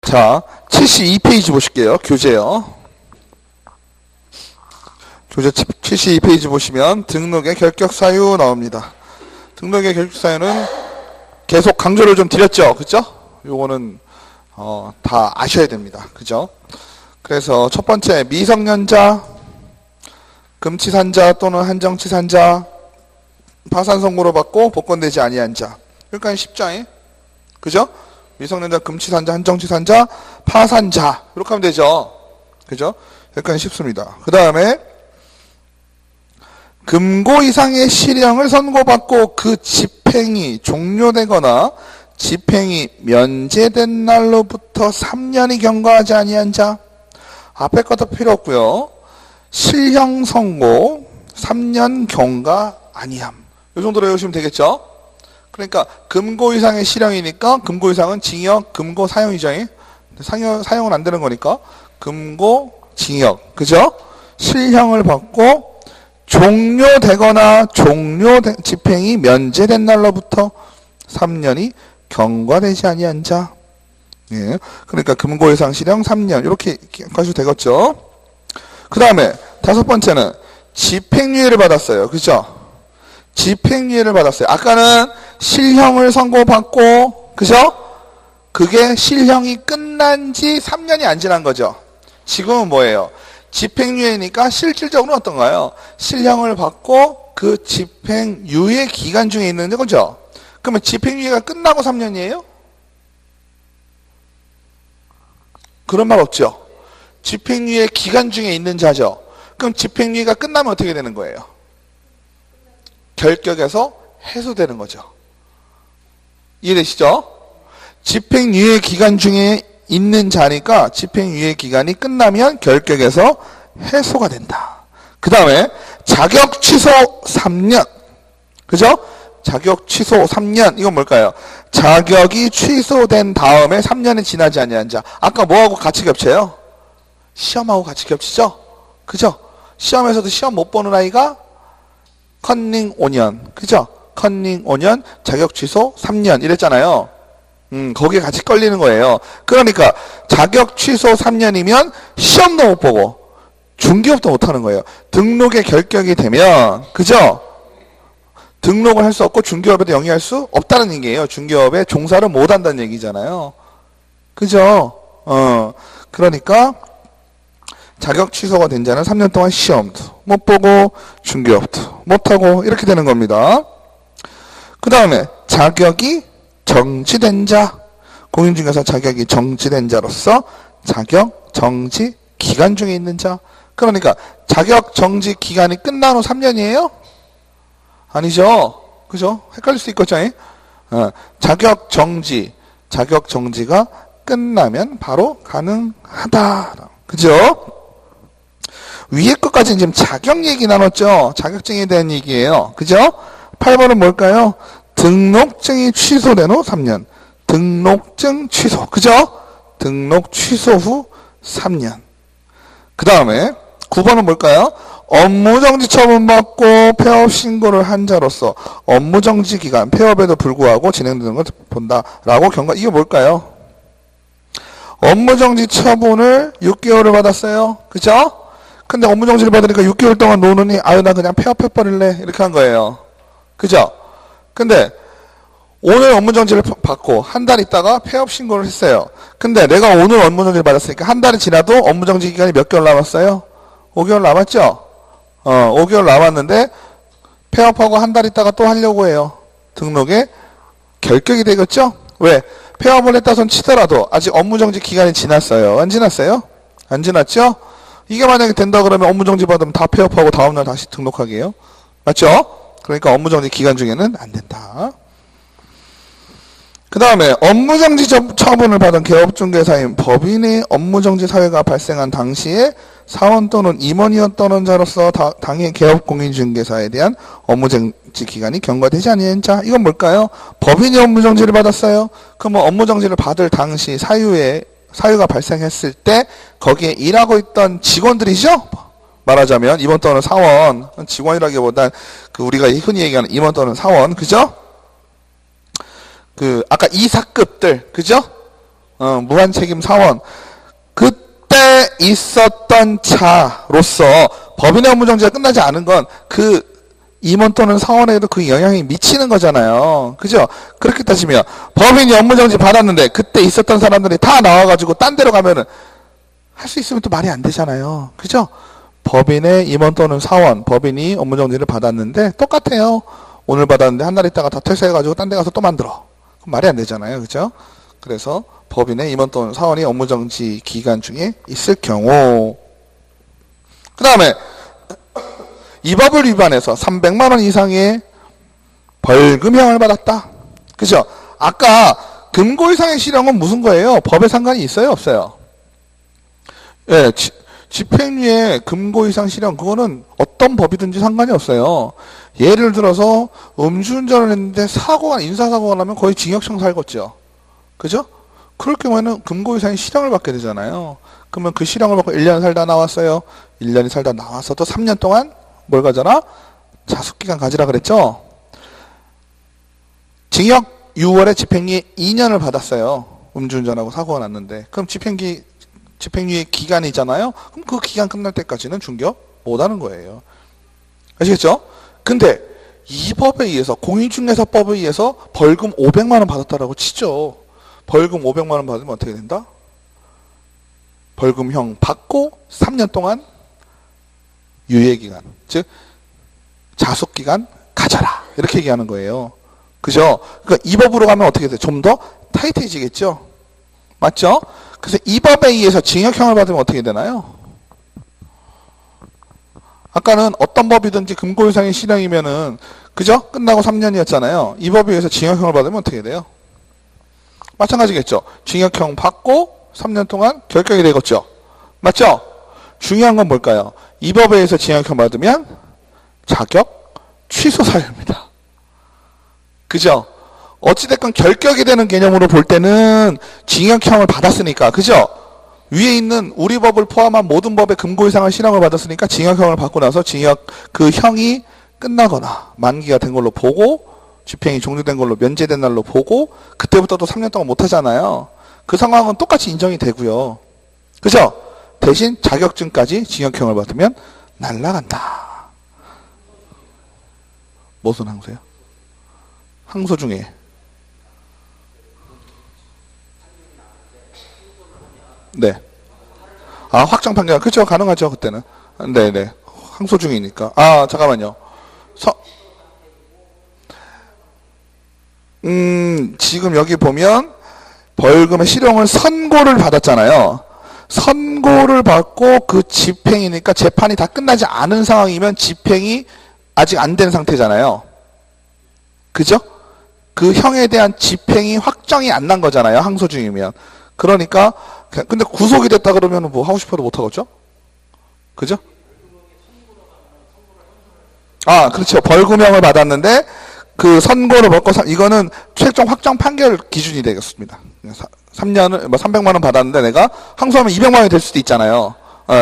자, 72페이지 보실게요. 교재요. 교재 72페이지 보시면 등록의 결격 사유 나옵니다. 등록의 결격 사유는 계속 강조를 좀 드렸죠. 그죠? 요거는 다 아셔야 됩니다. 그죠? 그래서 첫 번째 미성년자, 금치산자 또는 한정치산자, 파산 선고를 받고 복권되지 아니한 자. 여기까지 쉽죠? 그죠? 미성년자, 금치산자, 한정치산자, 파산자. 이렇게 하면 되죠. 그죠? 여기까지 쉽습니다. 그 다음에 금고 이상의 실형을 선고받고 그 집행이 종료되거나 집행이 면제된 날로부터 3년이 경과하지 아니한 자. 앞에 것도 필요 없고요. 실형 선고 3년 경과 아니함. 이 정도로 외우시면 되겠죠? 그러니까 금고 이상의 실형이니까 금고 이상은 징역, 금고, 사형이죠. 사형은 안 되는 거니까 금고, 징역. 그죠? 실형을 받고 종료되거나 집행이 면제된 날로부터 3년이 경과되지 아니한 자. 예. 그러니까 금고 이상 실형 3년 이렇게 가셔도 되겠죠. 그 다음에 다섯 번째는 집행유예를 받았어요. 그죠? 집행유예를 받았어요. 아까는 실형을 선고받고 그죠? 그게 실형이 끝난 지 3년이 안 지난 거죠. 지금은 뭐예요? 집행유예니까 실질적으로 어떤가요? 실형을 받고 그 집행유예 기간 중에 있는 거죠. 그러면 집행유예가 끝나고 3년이에요? 그런 말 없죠. 집행유예 기간 중에 있는 자죠. 그럼 집행유예가 끝나면 어떻게 되는 거예요? 결격에서 해소되는 거죠. 이해되시죠? 집행유예 기간 중에 있는 자니까 집행유예 기간이 끝나면 결격에서 해소가 된다. 그 다음에 자격 취소 3년. 그죠? 자격 취소 3년. 이건 뭘까요? 자격이 취소된 다음에 3년이 지나지 아니한 자. 아까 뭐하고 같이 겹쳐요? 시험하고 같이 겹치죠? 그죠? 시험에서도 시험 못 보는 아이가 컨닝 5년. 그죠? 컨닝 5년, 자격 취소 3년. 이랬잖아요. 거기에 같이 걸리는 거예요. 그러니까 자격 취소 3년이면 시험도 못 보고 중개업도 못 하는 거예요. 등록에 결격이 되면 그죠? 등록을 할 수 없고 중개업에도 영위할 수 없다는 얘기예요. 중개업에 종사를 못 한다는 얘기잖아요. 그죠? 그러니까 자격 취소가 된 자는 3년 동안 시험도 못 보고 중개업도 못 하고 이렇게 되는 겁니다. 그 다음에 자격이 정지된 자. 공인중개사 자격이 정지된 자로서 자격 정지 기간 중에 있는 자. 그러니까 자격 정지 기간이 끝난 후 3년이에요? 아니죠. 그죠? 헷갈릴 수 있겠죠? 자격 정지가 끝나면 바로 가능하다. 그죠? 위에 것까지는 지금 자격 얘기 나눴죠? 자격증에 대한 얘기예요. 그죠? 8번은 뭘까요? 등록증이 취소된 후 3년. 등록증 취소. 그죠? 등록 취소 후 3년. 그 다음에 9번은 뭘까요? 업무정지 처분받고 폐업 신고를 한 자로서 업무정지 기간, 폐업에도 불구하고 진행되는 걸 본다라고 경과. 이게 뭘까요? 업무정지 처분을 6개월을 받았어요. 그죠? 근데 업무정지를 받으니까 6개월 동안 노느니 아유 나 그냥 폐업해버릴래 이렇게 한 거예요. 그죠? 근데 오늘 업무정지를 받고 한 달 있다가 폐업 신고를 했어요. 근데 내가 오늘 업무정지를 받았으니까 한 달이 지나도 업무정지 기간이 몇 개월 남았어요? 5개월 남았죠? 5개월 남았는데 폐업하고 한 달 있다가 또 하려고 해요. 등록에 결격이 되겠죠? 왜? 폐업을 했다 손 치더라도 아직 업무정지 기간이 지났어요. 안 지났어요? 안 지났죠? 이게 만약에 된다 그러면 업무정지 받으면 다 폐업하고 다음날 다시 등록하게 해요. 맞죠? 그러니까 업무정지 기간 중에는 안 된다. 그 다음에 업무정지 처분을 받은 개업중개사인 법인의 업무정지 사유가 발생한 당시에 사원 또는 임원이었던 자로서 당해 개업공인중개사에 대한 업무정지 기간이 경과되지 아니한 자. 이건 뭘까요? 법인이 업무정지를 받았어요. 그러면 업무정지를 받을 당시 사유가 발생했을 때 거기에 일하고 있던 직원들이죠? 말하자면 임원 또는 사원, 직원이라기보단 우리가 흔히 얘기하는 임원 또는 사원, 그죠? 아까 이사급들, 그죠? 무한책임 사원. 그때 있었던 자로서 법인의 업무정지가 끝나지 않은 건 그 임원 또는 사원에도 그 영향이 미치는 거잖아요. 그죠? 그렇게 따지면 법인이 업무정지 받았는데 그때 있었던 사람들이 다 나와가지고 딴 데로 가면은 할 수 있으면 또 말이 안 되잖아요. 그죠? 법인의 임원 또는 사원, 법인이 업무정지를 받았는데 똑같아요. 오늘 받았는데 한 달 있다가 다 퇴사해가지고 딴 데 가서 또 만들어. 그럼 말이 안 되잖아요. 그죠? 그래서 법인의 임원 또는 사원이 업무정지 기간 중에 있을 경우, 그 다음에 이 법을 위반해서 300만 원 이상의 벌금형을 받았다. 그죠? 아까 금고 이상의 실형은 무슨 거예요? 법에 상관이 있어요? 없어요? 예, 집행유예 금고 이상 실형, 그거는 어떤 법이든지 상관이 없어요. 예를 들어서 음주운전을 했는데 인사사고가 나면 거의 징역형 살겠죠. 그죠? 그럴 경우에는 금고 이상의 실형을 받게 되잖아요. 그러면 그 실형을 받고 1년 살다 나왔어요. 1년이 살다 나와서 또 3년 동안 뭘 가져라? 자숙기간 가지라 그랬죠? 징역 6월에 집행유예 2년을 받았어요. 음주운전하고 사고가 났는데. 그럼 집행유예 기간이잖아요? 그럼 그 기간 끝날 때까지는 중격 못하는 거예요. 아시겠죠? 근데 이 법에 의해서, 공인중개사법에 의해서 벌금 500만 원 받았다라고 치죠. 벌금 500만 원 받으면 어떻게 된다? 벌금형 받고 3년 동안 유예기간, 즉 자숙기간 가져라, 이렇게 얘기하는 거예요. 그죠? 그러니까 이 법으로 가면 어떻게 돼? 좀 더 타이트해지겠죠? 맞죠? 그래서 이 법에 의해서 징역형을 받으면 어떻게 되나요? 아까는 어떤 법이든지 금고 이상의 실형이면은, 그죠? 끝나고 3년이었잖아요. 이 법에 의해서 징역형을 받으면 어떻게 돼요? 마찬가지겠죠? 징역형 받고 3년 동안 결격이 되겠죠? 맞죠? 중요한 건 뭘까요? 이 법에 의해서 징역형 받으면 자격 취소 사유입니다. 그죠? 어찌됐건 결격이 되는 개념으로 볼 때는 징역형을 받았으니까, 그죠? 위에 있는 우리 법을 포함한 모든 법의 금고 이상의 실형을 받았으니까 징역형을 받고 나서 그 형이 끝나거나 만기가 된 걸로 보고, 집행이 종료된 걸로 면제된 날로 보고, 그때부터 또 3년 동안 못 하잖아요. 그 상황은 똑같이 인정이 되고요. 그죠? 대신 자격증까지 징역형을 받으면 날라간다. 무슨 항소요? 항소 중에 네. 아, 확정 판결. 그렇죠. 가능하죠. 그때는. 네네. 항소 중이니까. 아, 잠깐만요. 지금 여기 보면 벌금의 실형을 선고를 받았잖아요. 선고를 받고 그 집행이니까 재판이 다 끝나지 않은 상황이면 집행이 아직 안 된 상태잖아요. 그죠? 그 형에 대한 집행이 확정이 안 난 거잖아요. 항소 중이면. 그러니까 근데 구속이 됐다 그러면 뭐 하고 싶어도 못 하겠죠? 그죠? 아, 그렇죠. 벌금형을 받았는데 그 선고를 받고 이거는 최종 확정 판결 기준이 되겠습니다. 3년을 300만 원 받았는데 내가 항소하면 200만 원이 될 수도 있잖아요.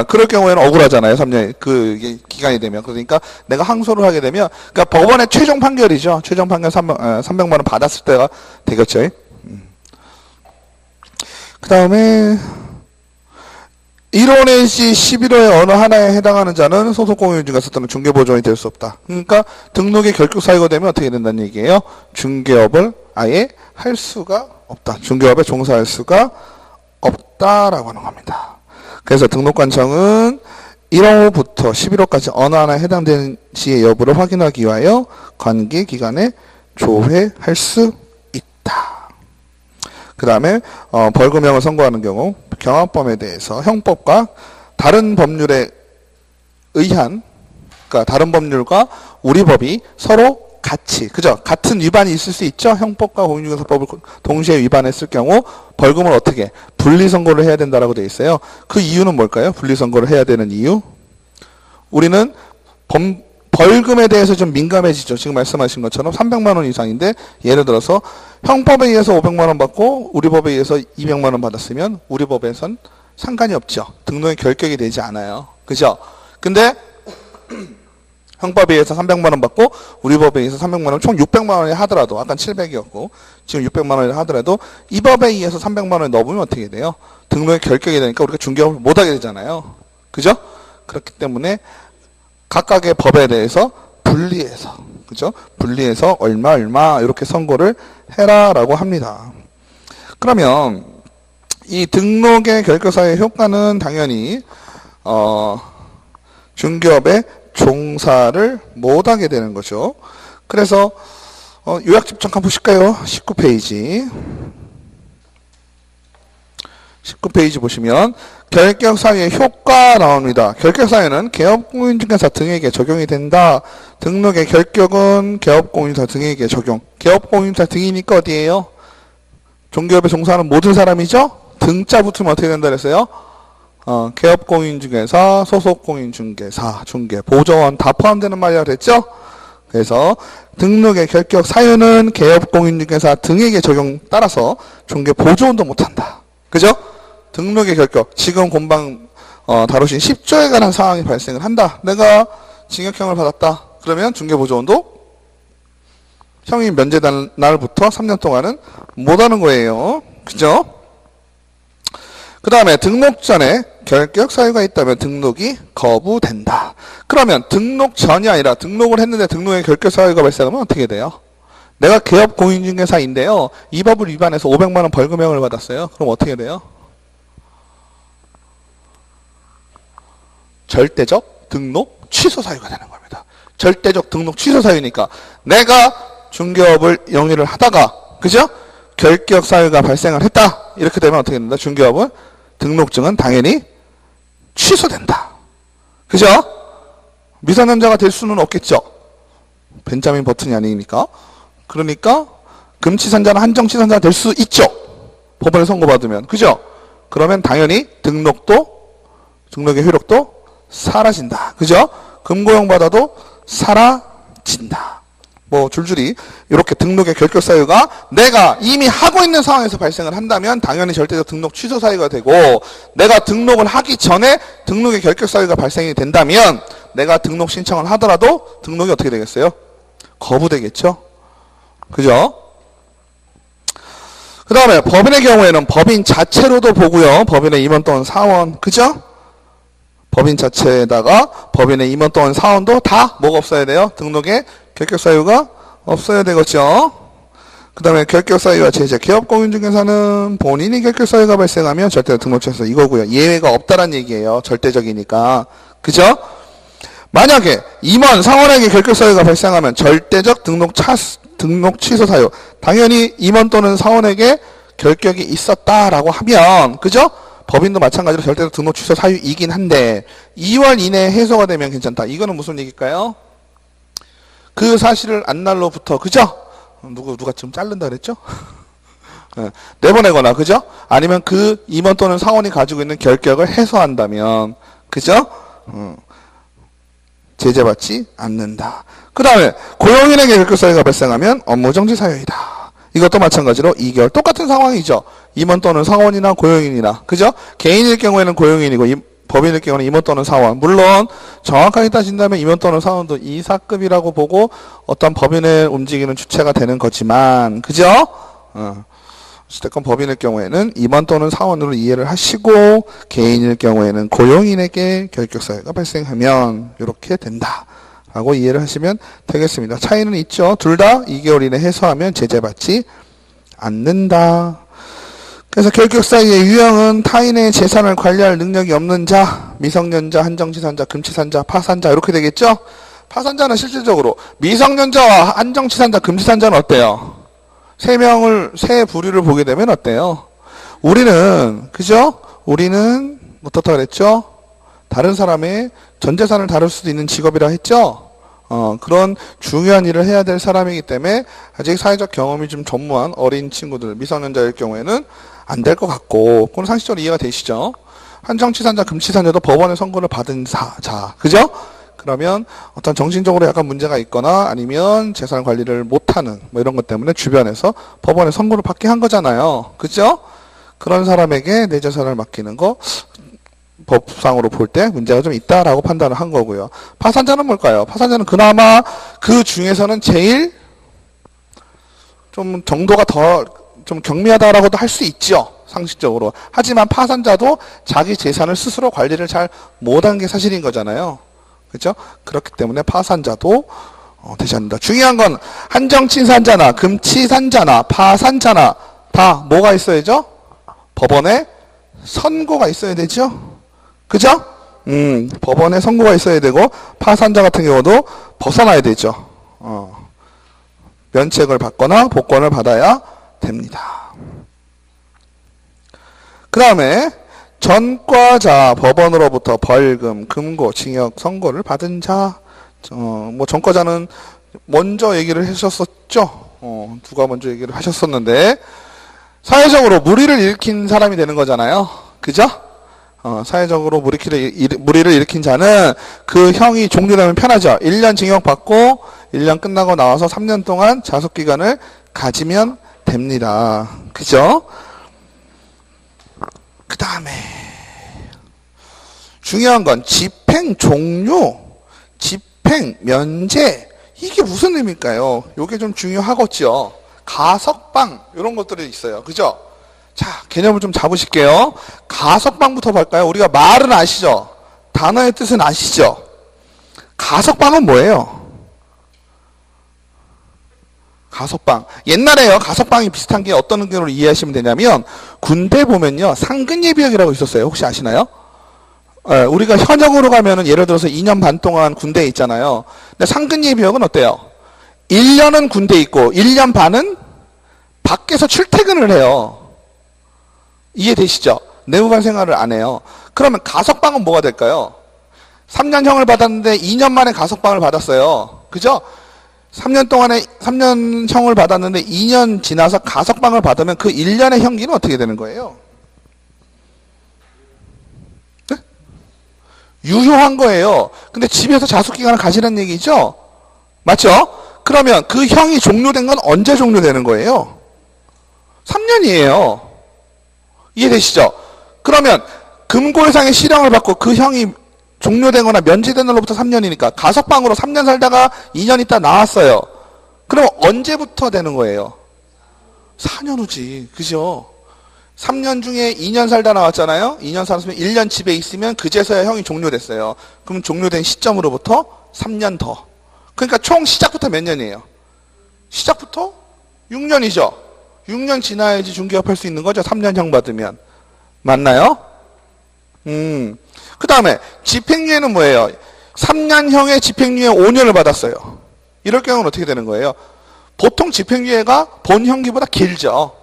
그럴 경우에는 억울하잖아요. 3년 그 기간이 되면. 그러니까 내가 항소를 하게 되면, 그러니까 법원의 최종 판결이죠. 최종 판결 300만 원 받았을 때가 되겠죠. 그 다음에 1호 내지 11호의 어느 하나에 해당하는 자는 소속공인중개사 또는 중개보조원이 될 수 없다. 그러니까 등록이 결격 사유가 되면 어떻게 된다는 얘기예요? 중개업을 아예 할 수가 없다. 중개업에 종사할 수가 없다라고 하는 겁니다. 그래서 등록관청은 1호부터 11호까지 어느 하나에 해당되는지의 여부를 확인하기 위하여 관계기관에 조회할 수 있다. 그 다음에 벌금형을 선고하는 경우 경합범에 대해서 형법과 다른 법률에 의한, 그러니까 다른 법률과 우리 법이 서로 같이, 그죠? 같은 위반이 있을 수 있죠? 형법과 공인중개사법을 동시에 위반했을 경우 벌금을 어떻게 분리선고를 해야 된다라고 되어 있어요. 그 이유는 뭘까요? 분리선고를 해야 되는 이유? 우리는 벌금에 대해서 좀 민감해지죠. 지금 말씀하신 것처럼 300만 원 이상인데, 예를 들어서 형법에 의해서 500만 원 받고 우리 법에 의해서 200만 원 받았으면 우리 법에선 상관이 없죠. 등록이 결격이 되지 않아요. 그죠? 근데 형법에 의해서 300만 원 받고 우리 법에 의해서 300만 원, 총 600만 원이 하더라도 아까 700이었고 지금 600만 원이 하더라도 이 법에 의해서 300만 원을 넣으면 어떻게 돼요? 등록이 결격이 되니까 우리가 중개업을 못하게 되잖아요. 그죠? 그렇기 때문에 각각의 법에 대해서 분리해서, 그죠? 분리해서 얼마 이렇게 선고를 해라라고 합니다. 그러면 이 등록의 결격사유의 효과는 당연히 중개업에 종사를 못하게 되는 거죠. 그래서 요약집 잠깐 보실까요? 19페이지. 19페이지 보시면 결격사유의 효과 나옵니다. 결격사유는 개업공인중개사 등에게 적용이 된다. 등록의 결격은 개업공인사 등에게 적용. 개업공인사 등이니까 어디예요? 종교업에 종사하는 모든 사람이죠? 등자 붙으면 어떻게 된다 그랬어요? 개업공인중개사, 소속공인중개사, 중개, 보조원 다 포함되는 말이라 그랬죠? 그래서 등록의 결격 사유는 개업공인중개사 등에게 적용 따라서 중개 보조원도 못한다. 그죠? 등록의 결격, 지금 본방 다루신 10조에 관한 사항이 발생을 한다. 내가 징역형을 받았다. 그러면 중개보조원도 형이 면제된 날부터 3년 동안은 못하는 거예요. 그죠? 그 다음에 등록 전에 결격 사유가 있다면 등록이 거부된다. 그러면 등록 전이 아니라 등록을 했는데 등록에 결격 사유가 발생하면 어떻게 돼요? 내가 개업 공인중개사인데요. 이 법을 위반해서 500만 원 벌금형을 받았어요. 그럼 어떻게 돼요? 절대적 등록 취소 사유가 되는 겁니다. 절대적 등록 취소 사유니까 내가 중개업을 영위를 하다가, 그죠? 결격 사유가 발생을 했다. 이렇게 되면 어떻게 된다? 중개업은 등록증은 당연히 취소된다. 그죠? 미성년자가 될 수는 없겠죠. 벤자민 버튼이 아니니까. 그러니까 금치산자나 한정치산자가 될 수 있죠. 법원에 선고받으면. 그죠? 그러면 당연히 등록의 효력도 사라진다. 그죠? 금고형 받아도 사라진다. 뭐 줄줄이 이렇게 등록의 결격 사유가 내가 이미 하고 있는 상황에서 발생을 한다면 당연히 절대적 등록 취소 사유가 되고, 내가 등록을 하기 전에 등록의 결격 사유가 발생이 된다면 내가 등록 신청을 하더라도 등록이 어떻게 되겠어요? 거부되겠죠? 그죠? 그 다음에 법인의 경우에는 법인 자체로도 보고요. 법인의 임원 또는 사원. 그죠? 법인 자체에다가 법인의 임원 또는 사원도 다 뭐가 없어야 돼요? 등록에 결격 사유가 없어야 되겠죠. 그 다음에 결격 사유와 제재. 개업공인중개사는 본인이 결격 사유가 발생하면 절대적 등록 취소 이거고요. 예외가 없다란 얘기예요. 절대적이니까. 그죠? 만약에 임원, 사원에게 결격 사유가 발생하면 절대적 등록 취소 사유. 당연히 임원 또는 사원에게 결격이 있었다라고 하면, 그죠? 법인도 마찬가지로 절대적 등록 취소 사유이긴 한데 2월 이내에 해소가 되면 괜찮다. 이거는 무슨 얘기일까요? 그 사실을 안 날로부터, 그죠? 누가 지금 자른다 그랬죠? 내보내거나, 그죠? 아니면 그 임원 또는 사원이 가지고 있는 결격을 해소한다면, 그죠? 제재받지 않는다. 그 다음에 고용인에게 결격 사유가 발생하면 업무정지 사유이다. 이것도 마찬가지로 2개월. 똑같은 상황이죠. 임원 또는 사원이나 고용인이나. 그죠? 개인일 경우에는 고용인이고 법인일 경우는 임원 또는 사원. 물론 정확하게 따진다면 임원 또는 사원도 이사급이라고 보고 어떤 법인을 움직이는 주체가 되는 거지만, 그죠? 어쨌든 법인일 경우에는 임원 또는 사원으로 이해를 하시고 개인일 경우에는 고용인에게 결격 사유가 발생하면 이렇게 된다 라고 이해를 하시면 되겠습니다. 차이는 있죠. 둘 다 2개월 이내 해소하면 제재받지 않는다. 그래서 결격 사유의 유형은 타인의 재산을 관리할 능력이 없는 자, 미성년자, 한정치산자, 금치산자, 파산자 이렇게 되겠죠. 파산자는 실질적으로 미성년자와 한정치산자, 금치산자는 어때요? 세 부류를 보게 되면 어때요? 우리는, 그죠? 우리는 어떻다 그랬죠? 다른 사람의 전 재산을 다룰 수도 있는 직업이라 했죠? 그런 중요한 일을 해야 될 사람이기 때문에 아직 사회적 경험이 좀 전무한 어린 친구들, 미성년자일 경우에는 안 될 것 같고, 그건 상식적으로 이해가 되시죠? 한정치산자, 금치산자도 법원의 선고를 받은 자, 그죠? 그러면 어떤 정신적으로 약간 문제가 있거나 아니면 재산 관리를 못하는 뭐 이런 것 때문에 주변에서 법원에 선고를 받게 한 거잖아요. 그죠? 그런 사람에게 내 재산을 맡기는 거 법상으로 볼 때 문제가 좀 있다라고 판단을 한 거고요. 파산자는 뭘까요? 파산자는 그나마 그 중에서는 제일 좀 정도가 더 좀 경미하다라고도 할 수 있죠. 상식적으로. 하지만 파산자도 자기 재산을 스스로 관리를 잘 못한 게 사실인 거잖아요. 그렇죠? 그렇기 때문에 파산자도 되지 않는다. 중요한 건 한정치산자나 금치산자나 파산자나 다 뭐가 있어야죠? 법원에 선고가 있어야 되죠. 그죠? 법원에 선고가 있어야 되고 파산자 같은 경우도 벗어나야 되죠. 면책을 받거나 복권을 받아야 됩니다. 그 다음에 전과자 법원으로부터 벌금, 금고, 징역 선고를 받은 자. 뭐 전과자는 먼저 얘기를 하셨었죠. 누가 먼저 얘기를 하셨었는데 사회적으로 물의를 일으킨 사람이 되는 거잖아요. 그죠? 사회적으로 물의를 일으킨 자는 그 형이 종료되면 편하죠. 1년 징역 받고 1년 끝나고 나와서 3년 동안 자숙기간을 가지면 됩니다. 그죠? 그 다음에 중요한 건 집행 종료, 집행 면제, 이게 무슨 의미일까요? 이게 좀 중요하겠죠. 가석방 이런 것들이 있어요. 그죠? 자, 개념을 좀 잡으실게요. 가석방부터 볼까요? 우리가 말은 아시죠? 단어의 뜻은 아시죠? 가석방은 뭐예요? 가석방. 옛날에요, 가석방이 비슷한 게 어떤 의견으로 이해하시면 되냐면, 군대 보면요, 상근예비역이라고 있었어요. 혹시 아시나요? 우리가 현역으로 가면은 예를 들어서 2년 반 동안 군대에 있잖아요. 근데 상근예비역은 어때요? 1년은 군대에 있고, 1년 반은 밖에서 출퇴근을 해요. 이해되시죠? 내무반 생활을 안 해요. 그러면 가석방은 뭐가 될까요? 3년형을 받았는데 2년 만에 가석방을 받았어요. 그죠? 3년형을 받았는데 2년 지나서 가석방을 받으면 그 1년의 형기는 어떻게 되는 거예요? 네? 유효한 거예요. 근데 집에서 자숙기간을 가시는 얘기죠? 맞죠? 그러면 그 형이 종료된 건 언제 종료되는 거예요? 3년이에요. 이해되시죠? 그러면 금고해상의 실형을 받고 그 형이 종료되거나 면제된 날로부터 3년이니까 가석방으로 3년 살다가 2년 있다 나왔어요. 그럼 언제부터 되는 거예요? 4년 후지. 그죠? 3년 중에 2년 살다 나왔잖아요. 2년 살았으면 1년 집에 있으면 그제서야 형이 종료됐어요. 그럼 종료된 시점으로부터 3년 더. 그러니까 총 시작부터 몇 년이에요? 시작부터 6년이죠. 6년 지나야지 중개업할 수 있는 거죠. 3년형 받으면. 맞나요? 그 다음에 집행유예는 뭐예요? 3년형의 집행유예 5년을 받았어요. 이럴 경우는 어떻게 되는 거예요? 보통 집행유예가 본형기보다 길죠.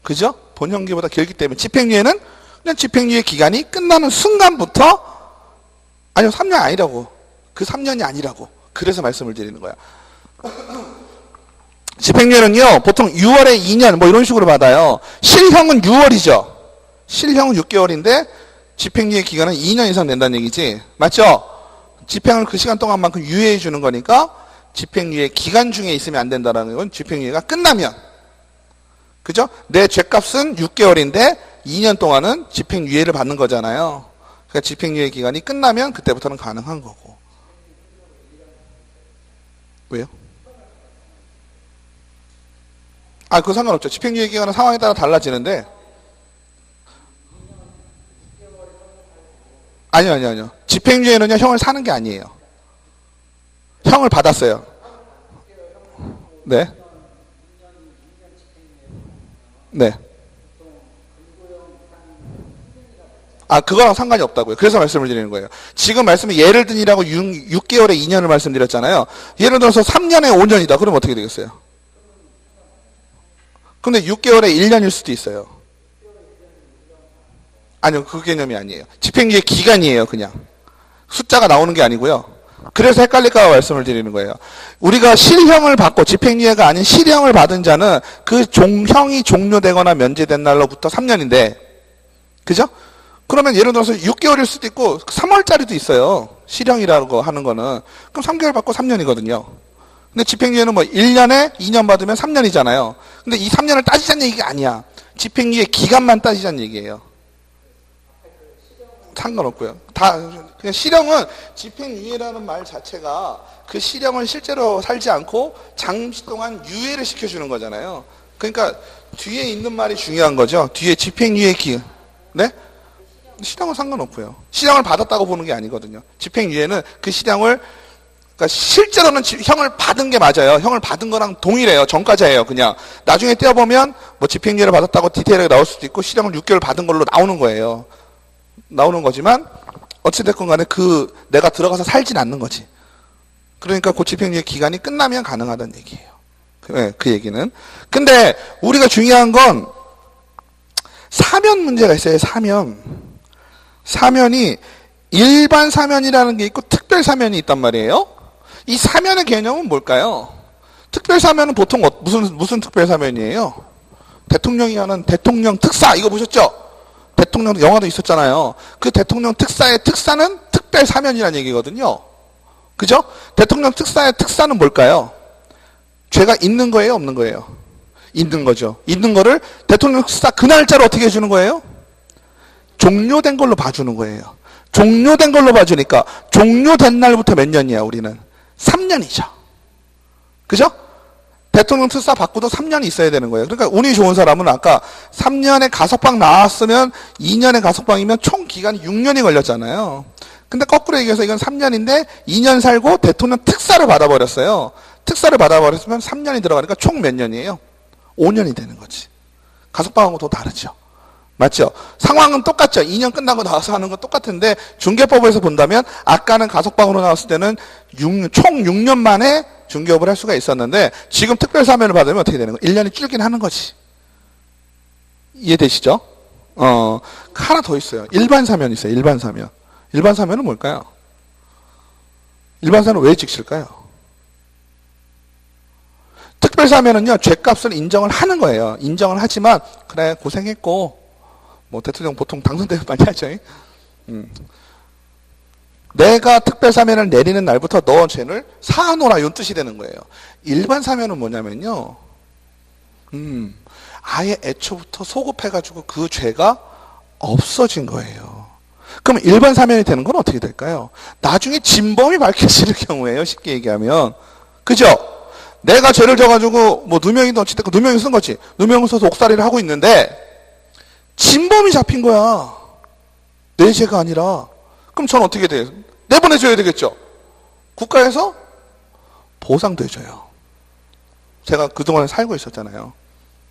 그죠? 본형기보다 길기 때문에 집행유예는 그냥 집행유예 기간이 끝나는 순간부터, 아니요, 3년 아니라고. 그 3년이 아니라고. 그래서 말씀을 드리는 거야. 집행유예는요, 보통 6월에 2년, 뭐 이런 식으로 받아요. 실형은 6월이죠. 실형은 6개월인데, 집행유예 기간은 2년 이상 낸다는 얘기지. 맞죠? 집행을 그 시간 동안만큼 유예해 주는 거니까, 집행유예 기간 중에 있으면 안 된다는 건 집행유예가 끝나면. 그죠? 내 죄값은 6개월인데, 2년 동안은 집행유예를 받는 거잖아요. 그러니까 집행유예 기간이 끝나면 그때부터는 가능한 거고. 왜요? 그거 상관없죠. 집행유예 기간은 상황에 따라 달라지는데. 아니요. 집행유예는요, 형을 사는 게 아니에요. 형을 받았어요. 네. 네. 그거랑 상관이 없다고요. 그래서 말씀을 드리는 거예요. 지금 말씀은 예를 들이라고 6개월에 2년을 말씀드렸잖아요. 예를 들어서 3년에 5년이다. 그럼 어떻게 되겠어요? 근데 6개월에 1년일 수도 있어요. 아니요, 그 개념이 아니에요. 집행유예 기간이에요, 그냥. 숫자가 나오는 게 아니고요. 그래서 헷갈릴까 봐 말씀을 드리는 거예요. 우리가 실형을 받고 집행유예가 아닌 실형을 받은 자는 그 형이 종료되거나 면제된 날로부터 3년인데, 그죠? 그러면 예를 들어서 6개월일 수도 있고 3월짜리도 있어요. 실형이라고 하는 거는. 그럼 3개월 받고 3년이거든요. 근데 집행유예는 뭐 1년에 2년 받으면 3년이잖아요. 근데 이 3년을 따지자는 얘기가 아니야. 집행유예 기간만 따지자는 얘기예요. 상관없고요. 다 그냥 실형은 집행유예라는 말 자체가 그 실형을 실제로 살지 않고 잠시 동안 유예를 시켜주는 거잖아요. 그러니까 뒤에 있는 말이 중요한 거죠. 뒤에 집행유예 기간. 네? 실형은 상관없고요. 실형을 받았다고 보는 게 아니거든요. 집행유예는 그 실형을 그러니까 실제로는 형을 받은 게 맞아요. 형을 받은 거랑 동일해요. 전과자예요. 그냥 나중에 떼어보면 뭐 집행유예를 받았다고 디테일하게 나올 수도 있고 실형을 6개월 받은 걸로 나오는 거예요. 나오는 거지만 어찌됐건 간에 그 내가 들어가서 살진 않는 거지. 그러니까 그 집행유예 기간이 끝나면 가능하다는 얘기예요. 그 얘기는. 근데 우리가 중요한 건 사면 문제가 있어요. 사면이 일반 사면이라는 게 있고 특별 사면이 있단 말이에요. 이 사면의 개념은 뭘까요? 특별 사면은 보통 무슨 특별 사면이에요? 대통령이 하는 대통령 특사 이거 보셨죠? 대통령 영화도 있었잖아요. 그 대통령 특사의 특사는 특별 사면이라는 얘기거든요. 그죠? 대통령 특사의 특사는 뭘까요? 죄가 있는 거예요, 없는 거예요? 있는 거죠. 있는 거를 대통령 특사 그 날짜를 어떻게 해주는 거예요? 종료된 걸로 봐주는 거예요. 종료된 걸로 봐주니까 종료된 날부터 몇 년이야 우리는? 3년이죠. 그죠? 대통령 특사 받고도 3년이 있어야 되는 거예요. 그러니까 운이 좋은 사람은 아까 3년에 가석방 나왔으면 2년에 가석방이면 총 기간이 6년이 걸렸잖아요. 근데 거꾸로 얘기해서 이건 3년인데 2년 살고 대통령 특사를 받아버렸어요. 특사를 받아버렸으면 3년이 들어가니까 총 몇 년이에요? 5년이 되는 거지. 가석방하고 또 다르죠. 맞죠? 상황은 똑같죠. 2년 끝나고 나와서 하는 건 똑같은데 중개법에서 본다면 아까는 가석방으로 나왔을 때는 총 6년 만에 중개업을 할 수가 있었는데 지금 특별사면을 받으면 어떻게 되는 거예요? 1년이 줄긴 하는 거지. 이해되시죠? 하나 더 있어요. 일반 사면이 있어요. 일반 사면. 일반 사면은 뭘까요? 일반 사면은 왜 지킬까요? 특별사면은요, 죄값을 인정을 하는 거예요. 인정을 하지만, 그래, 고생했고, 뭐, 대통령 보통 당선되면 많이 하죠. 내가 특별사면을 내리는 날부터 너 죄를 사하노라, 이런 뜻이 되는 거예요. 일반 사면은 뭐냐면요, 아예 애초부터 소급해가지고 그 죄가 없어진 거예요. 그럼 일반 사면이 되는 건 어떻게 될까요? 나중에 진범이 밝혀질 경우에요, 쉽게 얘기하면. 그죠? 내가 죄를 져가지고, 뭐, 누명이든 어찌됐건 누명이 쓴 거지. 누명을 써서 옥살이를 하고 있는데, 진범이 잡힌 거야. 내 죄가 아니라. 그럼 전 어떻게 돼요? 내보내줘야 되겠죠? 국가에서 보상도 해줘요. 제가 그동안 살고 있었잖아요.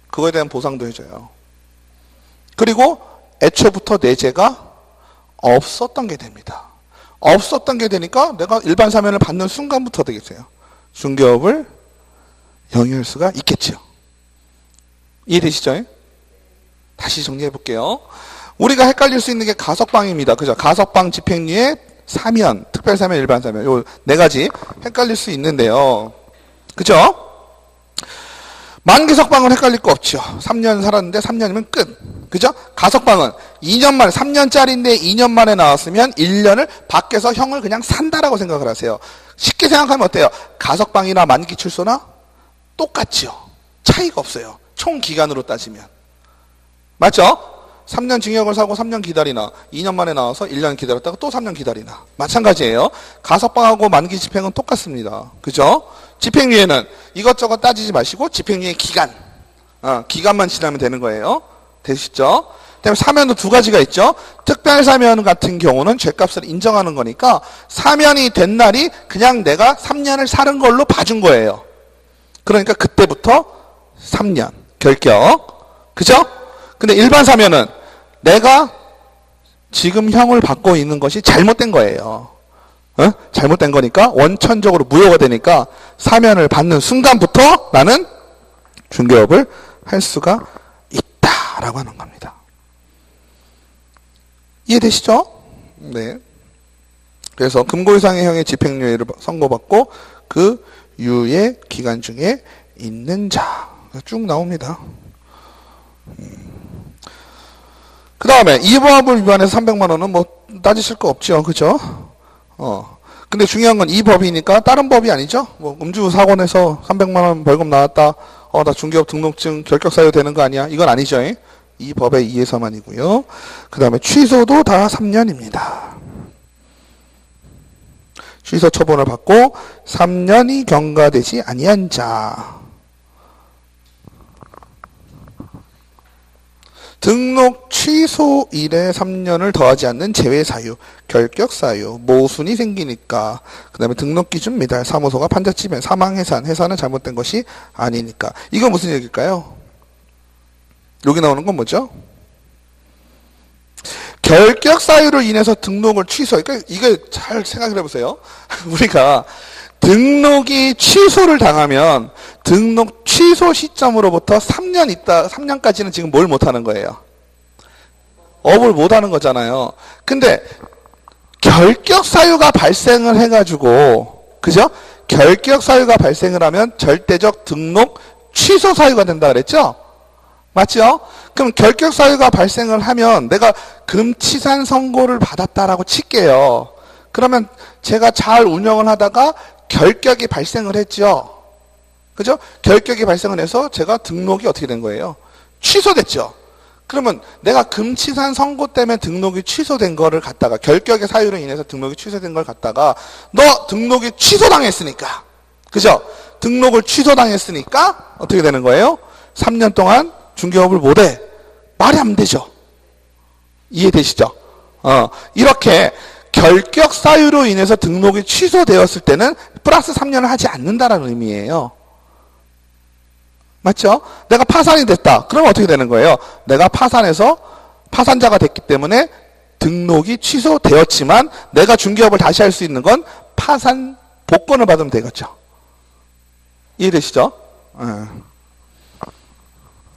그거에 대한 보상도 해줘요. 그리고 애초부터 내 죄가 없었던 게 됩니다. 없었던 게 되니까 내가 일반 사면을 받는 순간부터 되겠어요. 중개업을 영위할 수가 있겠죠. 이해되시죠? 다시 정리해 볼게요. 우리가 헷갈릴 수 있는 게 가석방입니다. 그죠? 가석방, 집행유예, 사면, 특별사면, 일반사면. 요 네 가지 헷갈릴 수 있는데요. 그죠? 만기석방은 헷갈릴 거 없죠. 3년 살았는데 3년이면 끝. 그죠? 가석방은 2년 만에, 3년짜리인데 2년 만에 나왔으면 1년을 밖에서 형을 그냥 산다라고 생각을 하세요. 쉽게 생각하면 어때요? 가석방이나 만기 출소나 똑같죠. 차이가 없어요. 총 기간으로 따지면. 맞죠? 3년 징역을 사고 3년 기다리나 2년 만에 나와서 1년 기다렸다가 또 3년 기다리나 마찬가지예요. 가석방하고 만기 집행은 똑같습니다. 그죠? 집행유예는 이것저것 따지지 마시고 집행유예 기간 기간만 지나면 되는 거예요. 되시죠? 그다음에 사면도 두 가지가 있죠. 특별사면 같은 경우는 죄값을 인정하는 거니까 사면이 된 날이 그냥 내가 3년을 살은 걸로 봐준 거예요. 그러니까 그때부터 3년 결격. 그죠? 근데 일반 사면은 내가 지금 형을 받고 있는 것이 잘못된 거예요. 잘못된 거니까 원천적으로 무효가 되니까 사면을 받는 순간부터 나는 중개업을 할 수가 있다라고 하는 겁니다. 이해되시죠? 네. 그래서 금고 이상의 형의 집행유예를 선고받고 그 유예 기간 중에 있는 자 쭉 나옵니다. 그 다음에 이 법을 위반해서 300만 원은 뭐 따지실 거 없죠. 그죠? 근데 중요한 건 이 법이니까 다른 법이 아니죠. 뭐 음주 사고 내서 300만 원 벌금 나왔다. 나 중개업 등록증 결격 사유 되는 거 아니야? 이건 아니죠. 이 법에 의해서만이고요. 그 다음에 취소도 다 3년입니다. 취소 처분을 받고 3년이 경과되지 아니한 자. 등록 취소일에 3년을 더하지 않는 제외 사유, 결격 사유, 모순이 생기니까. 그 다음에 등록 기준 미달, 사무소가 판자집에 사망 해산, 해산은 잘못된 것이 아니니까. 이거 무슨 얘기일까요? 여기 나오는 건 뭐죠? 결격 사유로 인해서 등록을 취소. 그러니까 이거 잘 생각을 해보세요. 우리가 등록이 취소를 당하면 등록 취소 시점으로부터 3년까지는 지금 뭘 못하는 거예요? 업을 못하는 거잖아요. 근데 결격 사유가 발생을 해가지고, 그죠? 결격 사유가 발생을 하면 절대적 등록 취소 사유가 된다 그랬죠? 맞죠? 그럼 결격 사유가 발생을 하면 내가 금치산 선고를 받았다라고 칠게요. 그러면 제가 잘 운영을 하다가 결격이 발생을 했죠. 그죠? 결격이 발생을 해서 제가 등록이 어떻게 된 거예요? 취소됐죠. 그러면 내가 금치산 선고 때문에 등록이 취소된 거를 갖다가, 결격의 사유로 인해서 등록이 취소된 걸 갖다가, 너 등록이 취소당했으니까, 그죠? 등록을 취소당했으니까 어떻게 되는 거예요? 3년 동안 중개업을 못해. 말이 안 되죠. 이해되시죠? 이렇게 결격 사유로 인해서 등록이 취소되었을 때는 플러스 3년을 하지 않는다라는 의미예요. 맞죠? 내가 파산이 됐다. 그러면 어떻게 되는 거예요? 내가 파산해서 파산자가 됐기 때문에 등록이 취소되었지만 내가 중개업을 다시 할 수 있는 건 파산 복권을 받으면 되겠죠. 이해되시죠?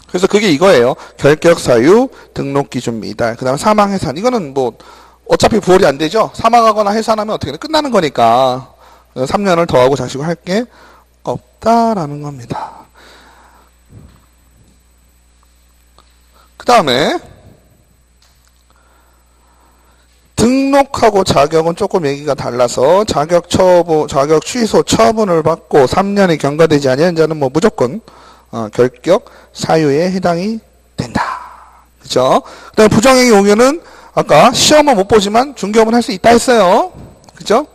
그래서 그게 이거예요. 결격 사유, 등록 기준 미달, 그 다음에 사망 해산. 이거는 뭐 어차피 부월이 안 되죠. 사망하거나 해산하면 어떻게 돼? 끝나는 거니까 3년을 더하고 자시고 할 게 없다라는 겁니다. 그 다음에 등록하고 자격은 조금 얘기가 달라서 자격 취소 처분을 받고 3년이 경과되지 아니한 자는 뭐 무조건 결격 사유에 해당이 된다. 그죠? 그 다음에 부정행위 오면은 아까 시험은 못 보지만 중개업은 할 수 있다 했어요. 그죠?